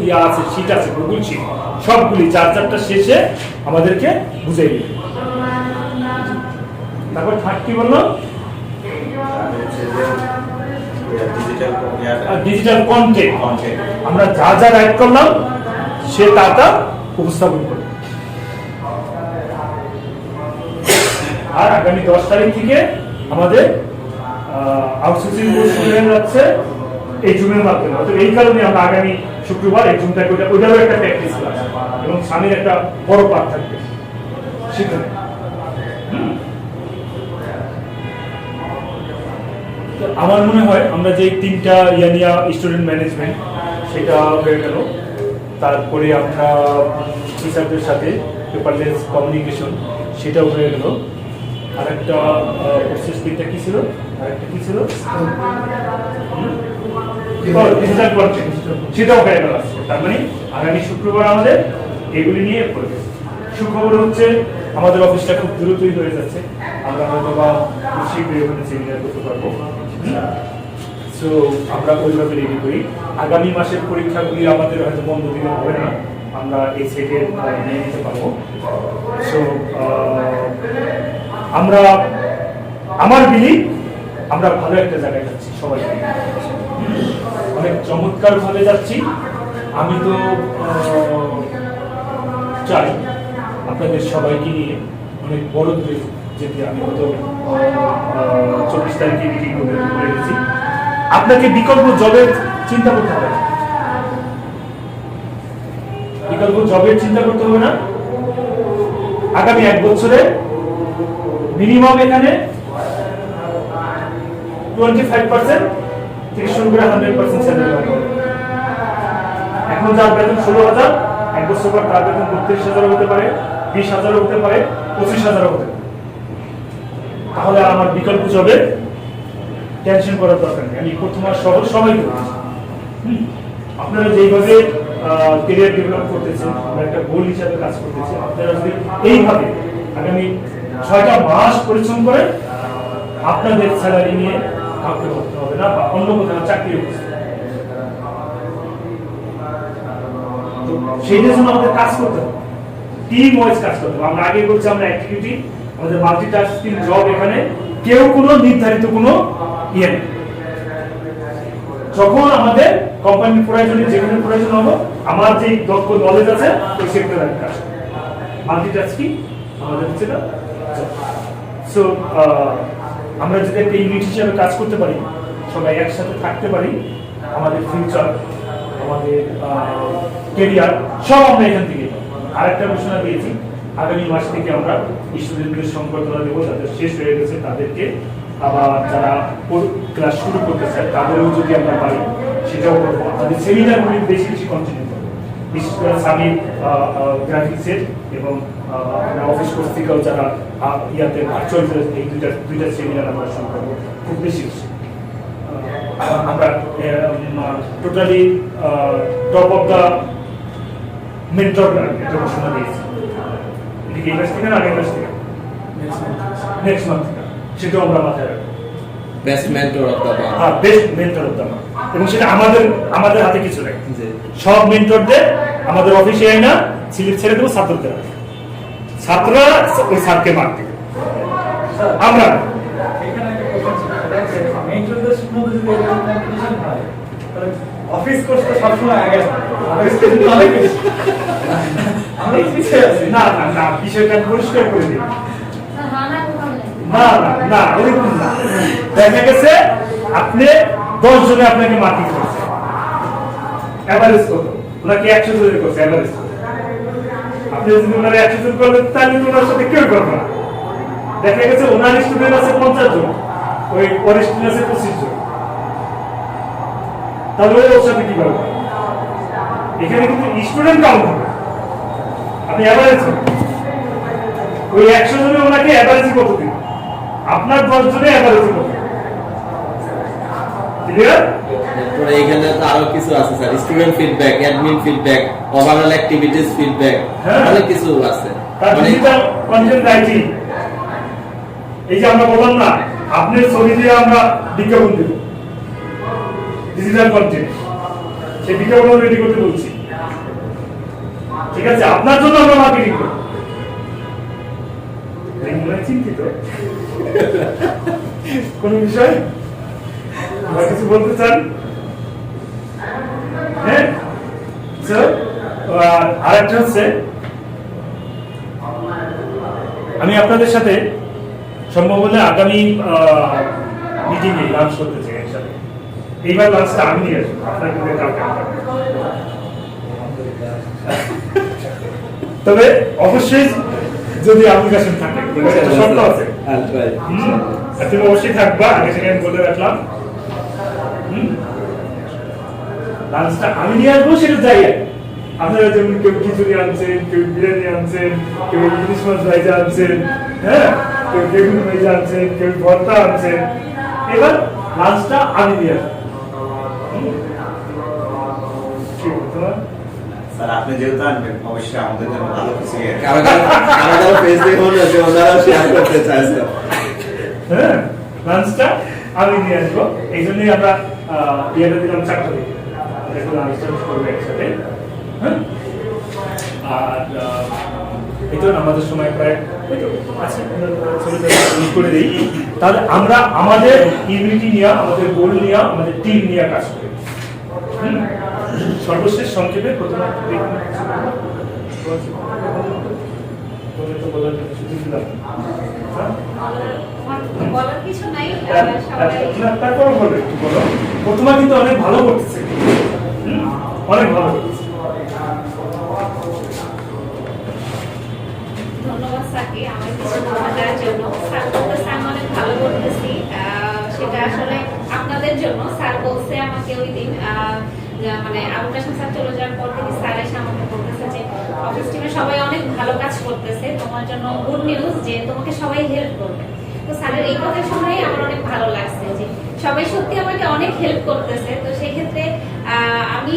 ইয়া আছে, শীট আছে, গুগল শীট, সবগুলি 4টা শেষে আমাদেরকে বুঝাই দিবে। তারপর থার্ড কি বললো, ডিজিটাল কন্টেন্ট। আমরা যা যা রাইট করলাম সে তা উপস্থাপন করবে। আর আগামী 10 তারিখ থেকে আমাদের আউটসোর্সিং কোর্স শুরু হয়ে যাচ্ছে এই জুমের মাধ্যমে। অর্থাৎ এই কারণে আমরা আগামী শুক্রবার এই জুমটাকে ওটারও একটা প্র্যাকটিস ক্লাস এবং স্বামীর একটা বড় পাঠ থাকবে সেখানে। আমার মনে হয় আমরা যে 3টা ইয়ানিয়া স্টুডেন্ট ম্যানেজমেন্ট সেটা হয়ে গেল, তারপরে আমরা টিচারদের সাথে পেপারলেস কমিউনিকেশন সেটাও হয়ে গেল, আর একটা প্রসেস দিকটা কি ছিল, আরেকটা কি ছিল, ডিজিটাল কন্টেন্ট সেটাও হয়ে গেল। তার মানে আগামী শুক্রবার আমাদের এগুলি নিয়ে পড়বে। সুখবর হচ্ছে আমাদের অফিসটা খুব দ্রুতই হয়ে যাচ্ছে, আমরা হয়তো বা শীঘ্রই ওখানে সেমিনার করতে পারবো। সো আমরা ওইভাবে রেডি করি। আগামী মাসের পরীক্ষাগুলি আমাদের হয়তো বন্ধ দিলে হবে না, আমরা এই সেটে নিয়ে নিতে পারবো। সো আমরা আমার বিলিভ আমরা ভালো একটা জায়গায় যাচ্ছি, সবাই অনেক চমৎকার ভাবে যাচ্ছি। আমি তো চাই আপনাদের সবাইকে নিয়ে অনেক বড় দূরে যেতে। আমি হয়তো 24 তারিখে মিটিং করে গেছি। আপনাকে বিকল্প জবের চিন্তা করতে হবে না, বিকল্প জবের চিন্তা করতে হবে না। আগামী 1 বছরে মিনিমাম এখানে 25% থেকে শুরু করে 100% স্যালারি পাবো। এখন যার বেতন 16,000, 1 বছর পর তার বেতন 32,000 হতে পারে, 20,000 হতে পারে, 25,000 হতে পারে। তাহলে আমার বিকল্প জবে টেনশন করার দরকার নেই। আমি প্রথম আর সবাই করছি। আপনারা যেইভাবে ক্যারিয়ার ডেভেলপ করতেছেন, আমরা একটা গোল হিসাবে কাজ করতেছি। আপনারা যদি এইভাবে আগামী 6টা মাস পরিশ্রম করে আপনাদের স্যালারি নিয়ে ভাবতে করতে হবে না, বা অন্য কোথাও চাকরি হচ্ছে সেইটার জন্য আমাদের কাজ করতে হবে, টিম ওয়াইজ কাজ করতে হবে। আমরা আগে বলছি আমরা অ্যাক্টিভিটি, আমাদের মাল্টিটাস্কিং জব, এখানে কেউ কোনো নির্ধারিত কোনো ইয়ে নেই। যখন আমাদের কোম্পানির প্রয়োজনে যেখানে প্রয়োজন হবে, আমার যে দক্ষ নলেজ আছে ওই সেক্টরে কাজ মাল্টিটাস্কিং আমাদের হচ্ছে না। সো আমরা যদি একটা ইউনিট হিসেবে কাজ করতে পারি, সবাই একসাথে থাকতে পারি, আমাদের ফিউচার, আমাদের কেরিয়ার সব আমরা এখান থেকে। আরেকটা ঘোষণা দিয়েছি, আগামী মাস থেকে আমরা স্টুডেন্টদের সংবর্ধনা দেবো, যাদের শেষ হয়ে গেছে তাদেরকে, আবার যারা ক্লাস শুরু করতে চায় তাদেরও যদি আমরা পারি সেটাও করবো। আমাদের সেমিনারগুলি বেশি বেশি কন্টিনিউ করবো, বিশেষ করে স্বামী গ্রাফিক্সের এবং অফিস কোর্স থেকেও যারা ইয়াতে ভার্চুয়াল এই দুইটা সেমিনার আমরা শুরু করবো খুব বেশি বেশি। আমরা totally top of the mentor একটা ঘোষণা দিয়েছি। এটা কি এই মাস থেকে না আগের মাস থেকে? নেক্সট মান্থ থেকে। সেটাও আমরা মাথায় রাখবো। বেস্ট মেন্টর অফ দ্য হ্যাঁ, best mentor of the month. এবং সেটা আমাদের হাতে কিছু নেই। জি। সব মেন্টরদের আমাদের অফিসে আই না সিলেক্ট ছেড়ে দেবো ছাত্রদের হাতে। ছাত্ররা ওই স্যারকে মার্ক দিবে, আমরা না। এখানে একটা কথা আছে, মেন্টরদের মধ্যে যদি এরকম কম্পিটিশন হয় তাহলে অফিস কোর্স তো সবসময় আগে হয়। অফিস কোর্স তো অনেক বেশি। আমরা পিছিয়ে আছি। না না না, বিষয়টা পরিষ্কার করে দিই। স্যার হানা কোথাও নেই। না না না, ওরকম না। দেখা গেছে আপনি 10 জনে আপনাকে মার্কিং করছে, এভারেজ কত? ওনাকে 100 জনের করছে, এভারেজ কত? আপনি যদি ওনার 100 জন করলেন তাহলে ওনার সাথে কেউ করবে না। দেখা গেছে ওনার স্টুডেন্ট আছে 50 জন, ওই ওর স্টুডেন্ট আছে 25 জন, তাহলে ওর সাথে কি করবে? এখানে কিন্তু স্টুডেন্ট কাউন্ট হবে, আপনি এভারেজ ওই 100 জনে ওনাকে এভারেজ কত দিন, আপনার 10 জনে এভারেজ কত? ক্লিয়ার? এরপরে এখানে তো আরো কিছু আছে sir, student feedback, admin feedback, overall activities feedback, হ্যাঁ। অনেক কিছু আছে। তার মানে ডিজিটাল কন্টেন্ট রাইটিং, এই যে আমরা বললাম না আপনার ছবি দিয়ে আমরা বিজ্ঞাপন দেব, ডিজিটাল কন্টেন্ট, সেই বিজ্ঞাপন রেডি করতে বলছি। ঠিক আছে, আপনার জন্য আমরা মার্কেটিং করব। মনে চিন্তিত কোন বিষয় আর কিছু বলতে চান? হ্যাঁ স্যার, আরেকটা হচ্ছে আমি আপনাদের সাথে সম্ভব হলে আগামী মিটিংয়ে লাঞ্চ করতে চাই একসাথে। এইবার লাঞ্চটা আমি নিয়ে আসবো, আপনার কিন্তু কালকে তবে অবশ্যই যদি অ্যাপ্লিকেশন থাকে, একটা শর্ত আছে। তুমি অবশ্যই থাকবা, আগে থেকে আমি বলে রাখলাম। লাঞ্চটা আমি নিয়ে আসবো, সেটা যাই আর কি। আপনারা যেমন কেউ খিচুড়ি আনছেন, কেউ বিরিয়ানি আনছেন, কেউ ইলিশ মাছ ভাইজা আনছেন, হ্যাঁ, কেউ বেগুন ভাইজা আনছেন, কেউ ভর্তা আনছেন। এবার লাঞ্চটা আমি নিয়ে আসবো। কি বলতো না? স্যার আপনি যেহেতু আনবেন অবশ্যই আমাদের জন্য ভালো কিছু ইয়ে। কারো ফেস দেখে মনে হচ্ছে ওনারাও শেয়ার করতে চায় স্যার। হ্যাঁ, লাঞ্চটা আমি নিয়ে আসবো। এই জন্যই আমরা ইয়েটা দিলাম 4টা থেকে। দেখো লাঞ্চটা করবো একসাথে। হ্যাঁ, আর এই তো আমাদের সময় প্রায় এই তো আছে, ছবিটা করে দিই। তাহলে আমরা আমাদের ইউনিটি নিয়ে, আমাদের গোল নিয়ে, আমাদের টিম নিয়ে কাজ করি। সর্বশেষ সংক্ষেপে প্রথমে বলার কিছু নাই, তারপর বলবে একটু বলো। প্রথমে কিন্তু অনেক ভালো করতেছে, অনেক ভালো করতেছে। ধন্যবাদ স্যারকে আমার কিছু বলা দেওয়ার জন্য। স্যার বলতেছে আমি অনেক ভালো করতেছি, সেটা আসলে আপনাদের জন্য। স্যার বলছে আমাকে ওই দিন মানে আবুল কাশেম স্যার চলে যাওয়ার পর থেকে স্যার এসে আমাকে বলতেছে যে অফিস টিমে সবাই অনেক ভালো কাজ করতেছে, তোমার জন্য গুড নিউজ যে তোমাকে সবাই হেল্প করবে। তো স্যারের এই কথা শুনেই আমার অনেক ভালো লাগছে যে সবাই সত্যি আমাকে অনেক হেল্প করতেছে। তো সেই ক্ষেত্রে আমি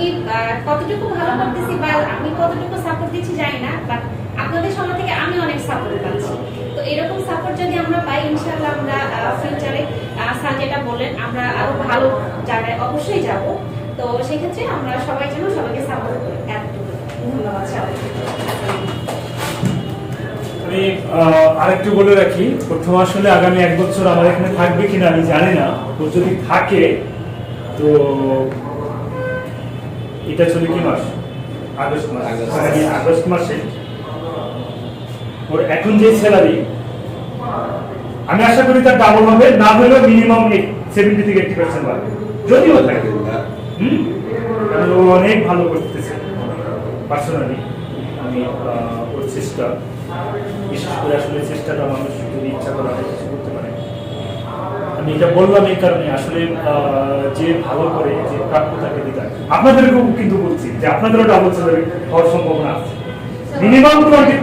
কতটুকু ভালো করতেছি বা আমি কতটুকু সাপোর্ট দিচ্ছি জানি না, বাট আপনাদের সময় থেকে আমি অনেক সাপোর্ট পাচ্ছি। তো এরকম সাপোর্ট যদি আমরা পাই, ইনশাআল্লাহ আমরা ফিউচারে স্যার যেটা বললেন আমরা আরো ভালো জায়গায় অবশ্যই যাব। তো সেক্ষেত্রে আমরা সবাই যেন সবাইকে সাপোর্ট করি। এতটুকু, ধন্যবাদ সবাইকে। আমি আরেকটু বলে রাখি, প্রথম আসলে আগামী 1 বছর আমার এখানে থাকবে কিনা আমি জানি না। ও যদি থাকে তো এটা চলে কি মাস? আগস্ট মাস। আগামী আগস্ট মাসে ওর এখন যে স্যালারি আমি আশা করি তার ডাবল হবে, না হলেও মিনিমাম 70 থেকে 80% বাড়বে যদিও থাকে। কারণ ও অনেক ভালো করতেছে। পার্সোনালি আমি ওর চেষ্টা, বিশেষ করে আসলে চেষ্টাটা মানুষ যদি ইচ্ছা করা হয় কিছু করতে পারে। আমি এটা বললাম এই কারণে, আসলে যে ভালো করে, যে প্রাপ্য তাকে দিতে হয়। আপনাদেরকেও কিন্তু বলছি যে আপনাদেরও ডাবল স্যালারি হওয়ার সম্ভাবনা আছে মিনিমাম 20।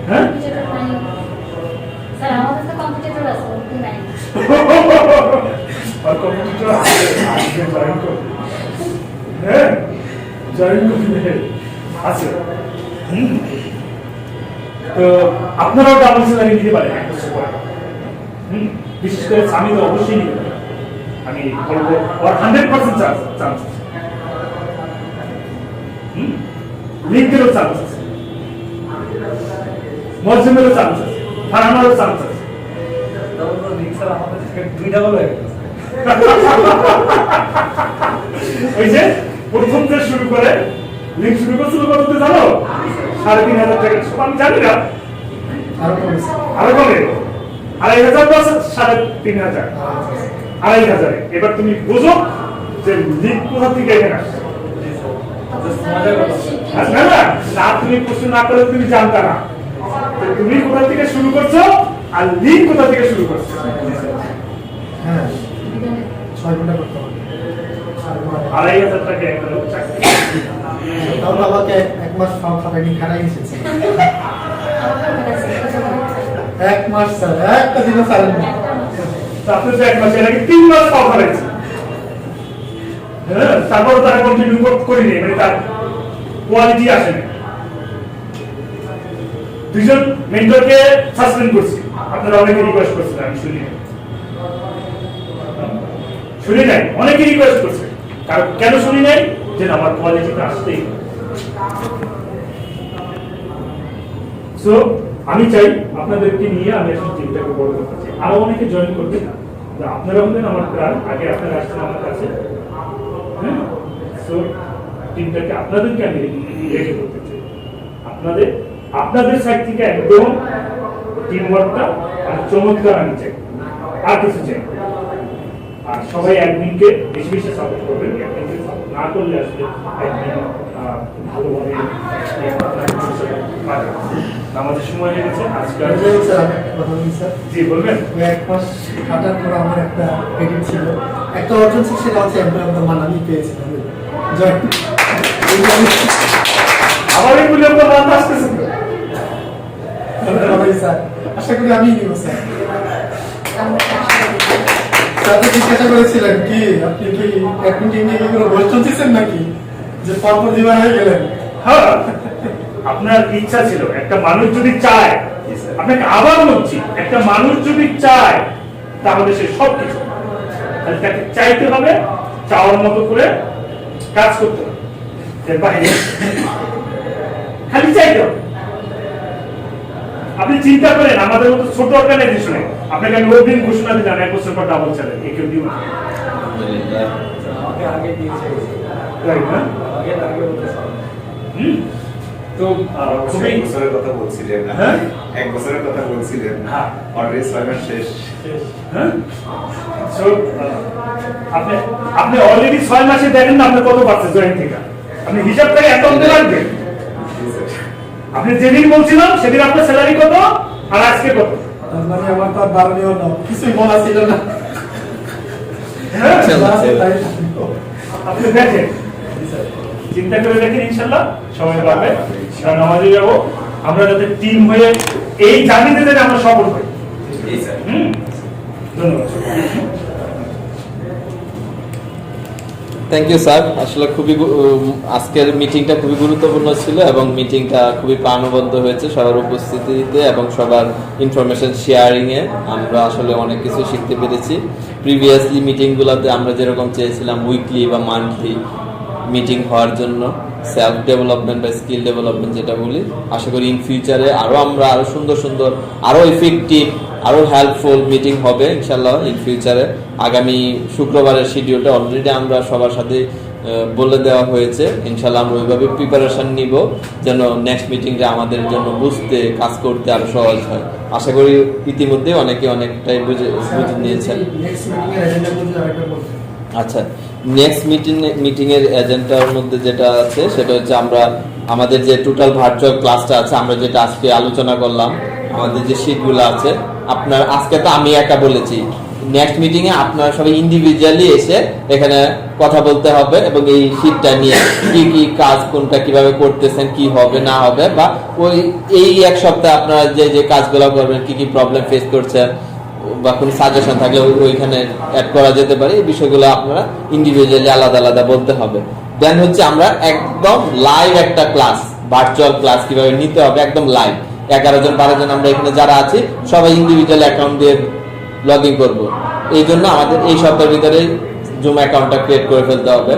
হ্যাঁ, স্যার আমাদের তো কম্পিটিটর আছে, নাই। আর কম্পিটিটর আছে, জয়েন করবে। হ্যাঁ, জয়েন করবে আছে। তো আপনারাও ডাবল স্যালারি দিতে পারেন 1 বছর পরে। বিশেষ করে আমি তো অবশ্যই নিতে পারি। আমি বলবো ওর 100% চান্স লিঙ্কেরও চান্স আছে, মরজুমেরও চান্স আছে, ফারানারও চান্স আছে। তখন তো লিঙ্ক স্যার আমাদের থেকে 2 ডাবল হয়ে গেছে। ওই যে প্রথম থেকে শুরু করে লিঙ্ক শুরু করছিল কত জানো? 3,500 টাকা। আমি জানি না, আরো কমে স্যার। আরো কমে 2,500 প্লাস 3,500, 2,500। এবার তুমি বুঝো যে লিঙ্ক কোথা থেকে এখানে আসছে। Just মজার কথা। না না না, তুমি প্রশ্ন না করলে তুমি জানতা না যে তুমি কোথা থেকে শুরু করছো আর লিঙ্ক কোথা থেকে শুরু করছো। হ্যাঁ 6 ঘন্টা করতে হবে। 2,500 টাকা একটা লোক চাকরি। তাহলে আমাকে 1 মাস ফাও খাটাই খাটাই এসেছে। 1 মাস স্যার, একটা দিনও ছাড়েন না। তারপরে তো 1 মাস এর আগে 3 মাস পাওয়া হয়েছে। হ্যাঁ, তারপরে তারা কন্টিনিউ করিনি, মানে তার কোয়ালিটি আসেনি। 2 জন মেন্টরকে সাসপেন্ড করছি, আপনারা অনেকে রিকোয়েস্ট করছিলেন, আমি শুনি নাই, অনেকে রিকোয়েস্ট করছে। কারণ কেন শুনি নাই? যে না, আমার কোয়ালিটিটা আসতেই হবে। সো আমি চাই আপনাদেরকে নিয়ে আমি আসলে টিমটাকে বড় করতে চাই। আরো অনেকে জয়েন করবে, আপনারা হলেন আমার প্রাণ, আগে আপনারা আসছেন আমার কাছে। হ্যাঁ, সো টিমটাকে আপনাদেরকে আমি রেডি করতে চাই। আপনাদের সাইড থেকে একদম টিম ওয়ার্কটা চমৎকার আমি চাই, আর কিছু চাই। আর সবাই অ্যাডমিনকে বেশি বেশি সাপোর্ট করবেন। অ্যাডমিনকে সাপোর্ট না করলে আসলে অ্যাডমিন ভালোভাবে আমাদের সময় হয়ে গেছে আজকাল। স্যার আমি একটা কথা বলি স্যার। জি বলবেন। ওই 1 মাস কাটার পর আমার একটা ক্রেডিট ছিল, একটা অর্জন ছিল, সেটা হচ্ছে এমপ্লয় অফ দ্য মান্থ আমি পেয়েছিলাম। জয়। আবার এগুলো তো মাথা আসতেছে তো। স্যার আশা করি আমি নিব স্যার। স্যার তো জিজ্ঞাসা করেছিলেন কি আপনি কি অ্যাডমিন টিম নিয়ে কোনো বই চলছেন নাকি, যে পরপর দিবার হয়ে গেলেন? হ্যাঁ, আপনার ইচ্ছা ছিল। একটা মানুষ যদি চায়, আপনাকে আবার বলছি, একটা মানুষ যদি চায় তাহলে সে সব কিছু, তাকে চাইতে হবে, চাওয়ার মতো করে কাজ করতে হবে। এর বাইরে খালি চাইতে হবে। আপনি চিন্তা করেন, আমাদের মতো ছোট অর্গানাইজেশনে আপনাকে আমি অগ্রিম ঘোষণা দিলাম 1 বছর পর ডাবল চ্যালেঞ্জ, কেউ দিব না। আমাকে আগে দিয়েছে। রাইট না? আগে বলতেছে। তো খুবই 1 বছরের কথা বলছিলেন না? হ্যাঁ? 1 বছরের কথা বলছিলেন। হ্যাঁ। অলরেডি 6 মাস শেষ। হ্যাঁ? So, আপনি অলরেডি 6 মাসে দেখেন না আপনি কত পাচ্ছেন জয়েন থেকে। আপনি হিসাব করে অ্যাকাউন্টে রাখবেন। আপনি যেদিন বলছিলাম সেদিন আপনার স্যালারি কত আর আজকে কত? মানে আমার তো আর বাড়ানিও না, কিছুই বলা ছিল না। হ্যাঁ? তাই আপনি দেখেন, চিন্তা করে দেখেন, ইনশাল্লাহ সময় পাবে। কারণ আমাদের যাবো, আমরা যাতে টিম হয়ে এই জার্নিতে যাতে আমরা সফল হই। জি স্যার। ধন্যবাদ। Thank you sir. আসলে আজকের মিটিংটা খুবই গুরুত্বপূর্ণ ছিল এবং মিটিংটা খুবই প্রাণবন্ত হয়েছে সবার উপস্থিতিতে এবং সবার ইনফরমেশন শেয়ারিং এ আমরা আসলে অনেক কিছু শিখতে পেরেছি। প্রিভিয়াসলি মিটিংগুলোতে আমরা যেরকম চেয়েছিলাম উইকলি বা মান্থলি মিটিং হওয়ার জন্য, সেলফ ডেভেলপমেন্ট বা স্কিল ডেভেলপমেন্ট যেটা বলি, আশা করি ইন ফিউচারে আমরা আরো সুন্দর সুন্দর, আরো ইফেক্টিভ, আরো হেল্পফুল মিটিং হবে ইনশাল্লাহ ইন ফিউচারে। আগামী শুক্রবারের শিডিউলটা অলরেডি আমরা সবার সাথে বলে দেওয়া হয়েছে। ইনশাল্লাহ আমরা ওইভাবে প্রিপারেশন নিব যেন নেক্সট মিটিংটা আমাদের জন্য বুঝতে, কাজ করতে আরো সহজ হয়। আশা করি ইতিমধ্যে অনেকটাই বুঝে নিয়েছেন। নেক্সট মিটিং এর এজেন্ডা বলতে আরেকটা বলতে। আচ্ছা, নেক্সট মিটিং এর এজেন্ডার মধ্যে যেটা আছে সেটা হচ্ছে আমাদের যে টোটাল ভার্চুয়াল ক্লাসটা আছে, আমরা যেটা আজকে আলোচনা করলাম, আমাদের যে শীটগুলো আছে, আপনার আজকে তো আমি একা বলেছি, নেক্সট মিটিং এ আপনারা সবাই ইন্ডিভিজুয়ালি এসে এখানে কথা বলতে হবে এবং এই শীটটা নিয়ে কি কি কাজ কোনটা কিভাবে করতেছেন, কি হবে না হবে, বা এই 1 সপ্তাহে আপনারা যে কাজগুলো করবেন, কি কি প্রবলেম ফেস করছেন বা কোন সাজেশন থাকলে ওইখানে অ্যাড করা যেতে পারে, এই বিষয়গুলো আপনারা ইন্ডিভিজুয়ালি আলাদা আলাদা বলতে হবে। দেন হচ্ছে আমরা একদম লাইভ একটা ক্লাস, ভার্চুয়াল ক্লাস কিভাবে নিতে হবে একদম লাইভ, 11 জন 12 জন আমরা এখানে যারা আছি সবাই ইন্ডিভিজুয়াল অ্যাকাউন্ট দিয়ে লগ ইন করবো। এই জন্য আমাদের এই সপ্তাহের ভিতরে জুম অ্যাকাউন্টটা ক্রিয়েট করে ফেলতে হবে।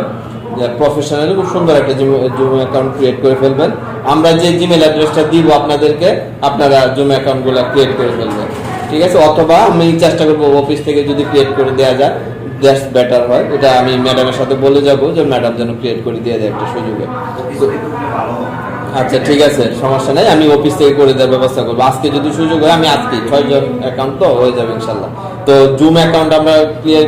প্রফেশনালি খুব সুন্দর একটা জুম অ্যাকাউন্ট ক্রিয়েট করে ফেলবেন। আমরা যে জিমেল অ্যাড্রেসটা দিব আপনাদেরকে, আপনারা জুম অ্যাকাউন্টগুলো ক্রিয়েট করে ফেলবেন, ঠিক আছে? অথবা আমি চেষ্টা করবো অফিস থেকে যদি ক্রিয়েট করে দেওয়া যায়, জাস্ট বেটার হয়। এটা আমি ম্যাডামের সাথে বলে যাব যে ম্যাডাম যেন ক্রিয়েট করে দিয়ে দেয় একটা সুযোগে। অফিস থেকে করলে ভালো হবে। আচ্ছা ঠিক আছে, সমস্যা নাই, আমি অফিস থেকে করে দেওয়ার ব্যবস্থা করবো। আজকে যদি সুযোগ হয় আমি আজকে 6 জন অ্যাকাউন্ট তো হয়ে যাবে ইনশাল্লাহ। তো জুম অ্যাকাউন্ট আমরা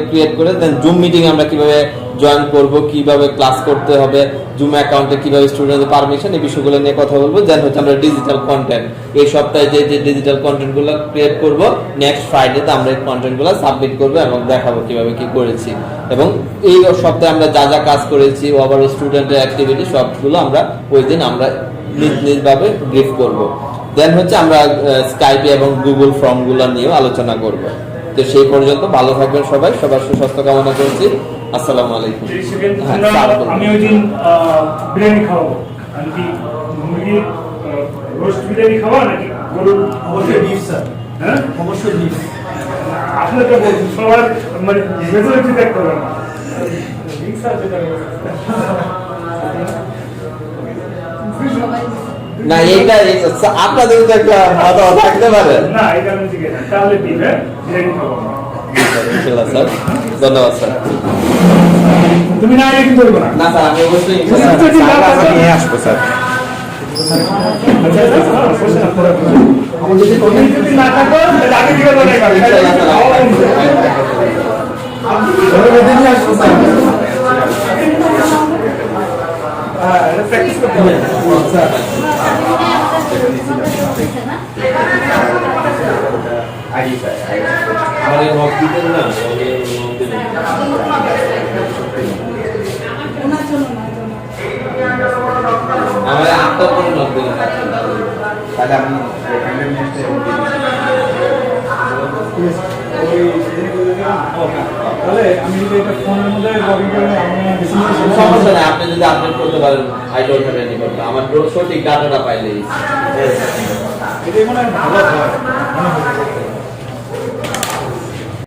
ক্রিয়েট করে দেন জুম মিটিং আমরা কিভাবে জয়েন করব, কিভাবে ক্লাস করতে হবে, জুম অ্যাকাউন্টে কিভাবে স্টুডেন্টদের পারমিশন, এই বিষয়গুলো নিয়ে কথা বলবো। দেন হচ্ছে আমরা ডিজিটাল কন্টেন্ট, এই সপ্তাহে যে যে ডিজিটাল কন্টেন্টগুলো ক্রিয়েট করব, নেক্সট ফ্রাইডেতে আমরা এই কন্টেন্টগুলো সাবমিট করবো এবং দেখাবো কিভাবে কি করেছি। এবং এই সপ্তাহে আমরা যা যা কাজ করেছি, ওভার স্টুডেন্টের অ্যাক্টিভিটি সবগুলো আমরা ওই দিন আমরা নিজ নিজভাবে ব্রিফ করব। দেন হচ্ছে আমরা স্কাইপে এবং গুগল ফর্মগুলো নিয়েও আলোচনা করব। তো সেই পর্যন্ত ভালো থাকবেন সবাই, সবার সুস্বাস্থ্য কামনা করছি। আসসালামু আলাইকুম। হ্যাঁ, স্যার বলুন। আমি ওই দিন বিরিয়ানি খাওয়াবো। আমি কি মুরগির রোস্ট বিরিয়ানি খাওয়া নাকি গরুর? অবশ্যই বিফ স্যার, হ্যাঁ, অবশ্যই বিফ। আপনার তো বলছি সবার মানে মেজরিটি দেখতে হবে না। রিক্সার যেটা না এইটা আপনাদের তো একটা মতামত থাকতে পারে। না এটা আমি ঠিক আছে, তাহলে দিবে বিরিয়ানি খাবো। ইনশাআল্লাহ স্যার, ধন্যবাদ স্যার। তুমি না এরকম করবে না। না স্যার, আমি অবশ্যই নিয়ে আসবো স্যার। আচ্ছা আচ্ছা, বসে না পরে বসে। আমাদের যে তুমি যদি না থাকো তাহলে আগে দিকে বলে কাজ বেঁধে নিয়ে আসবো স্যার। হ্যাঁ, এটা প্র্যাকটিস করতে হবে। Sir ID sir. আমার এই নক দিতেন না, আমার 8টার পরে নক দিলেন। তাহলে আমি ক্যান্ডিডেট লিস্টে তাহলে আমি যদি এটা ফোনের মধ্যে লগ ইন করে আমি বেশি সমস্যা নেই, আপনি যদি আপডেট করতে পারেন I don't have any problem. আমার সঠিক ডাটাটা পাইলেই এটাই মনে হয় ভালো হয় মনে হয়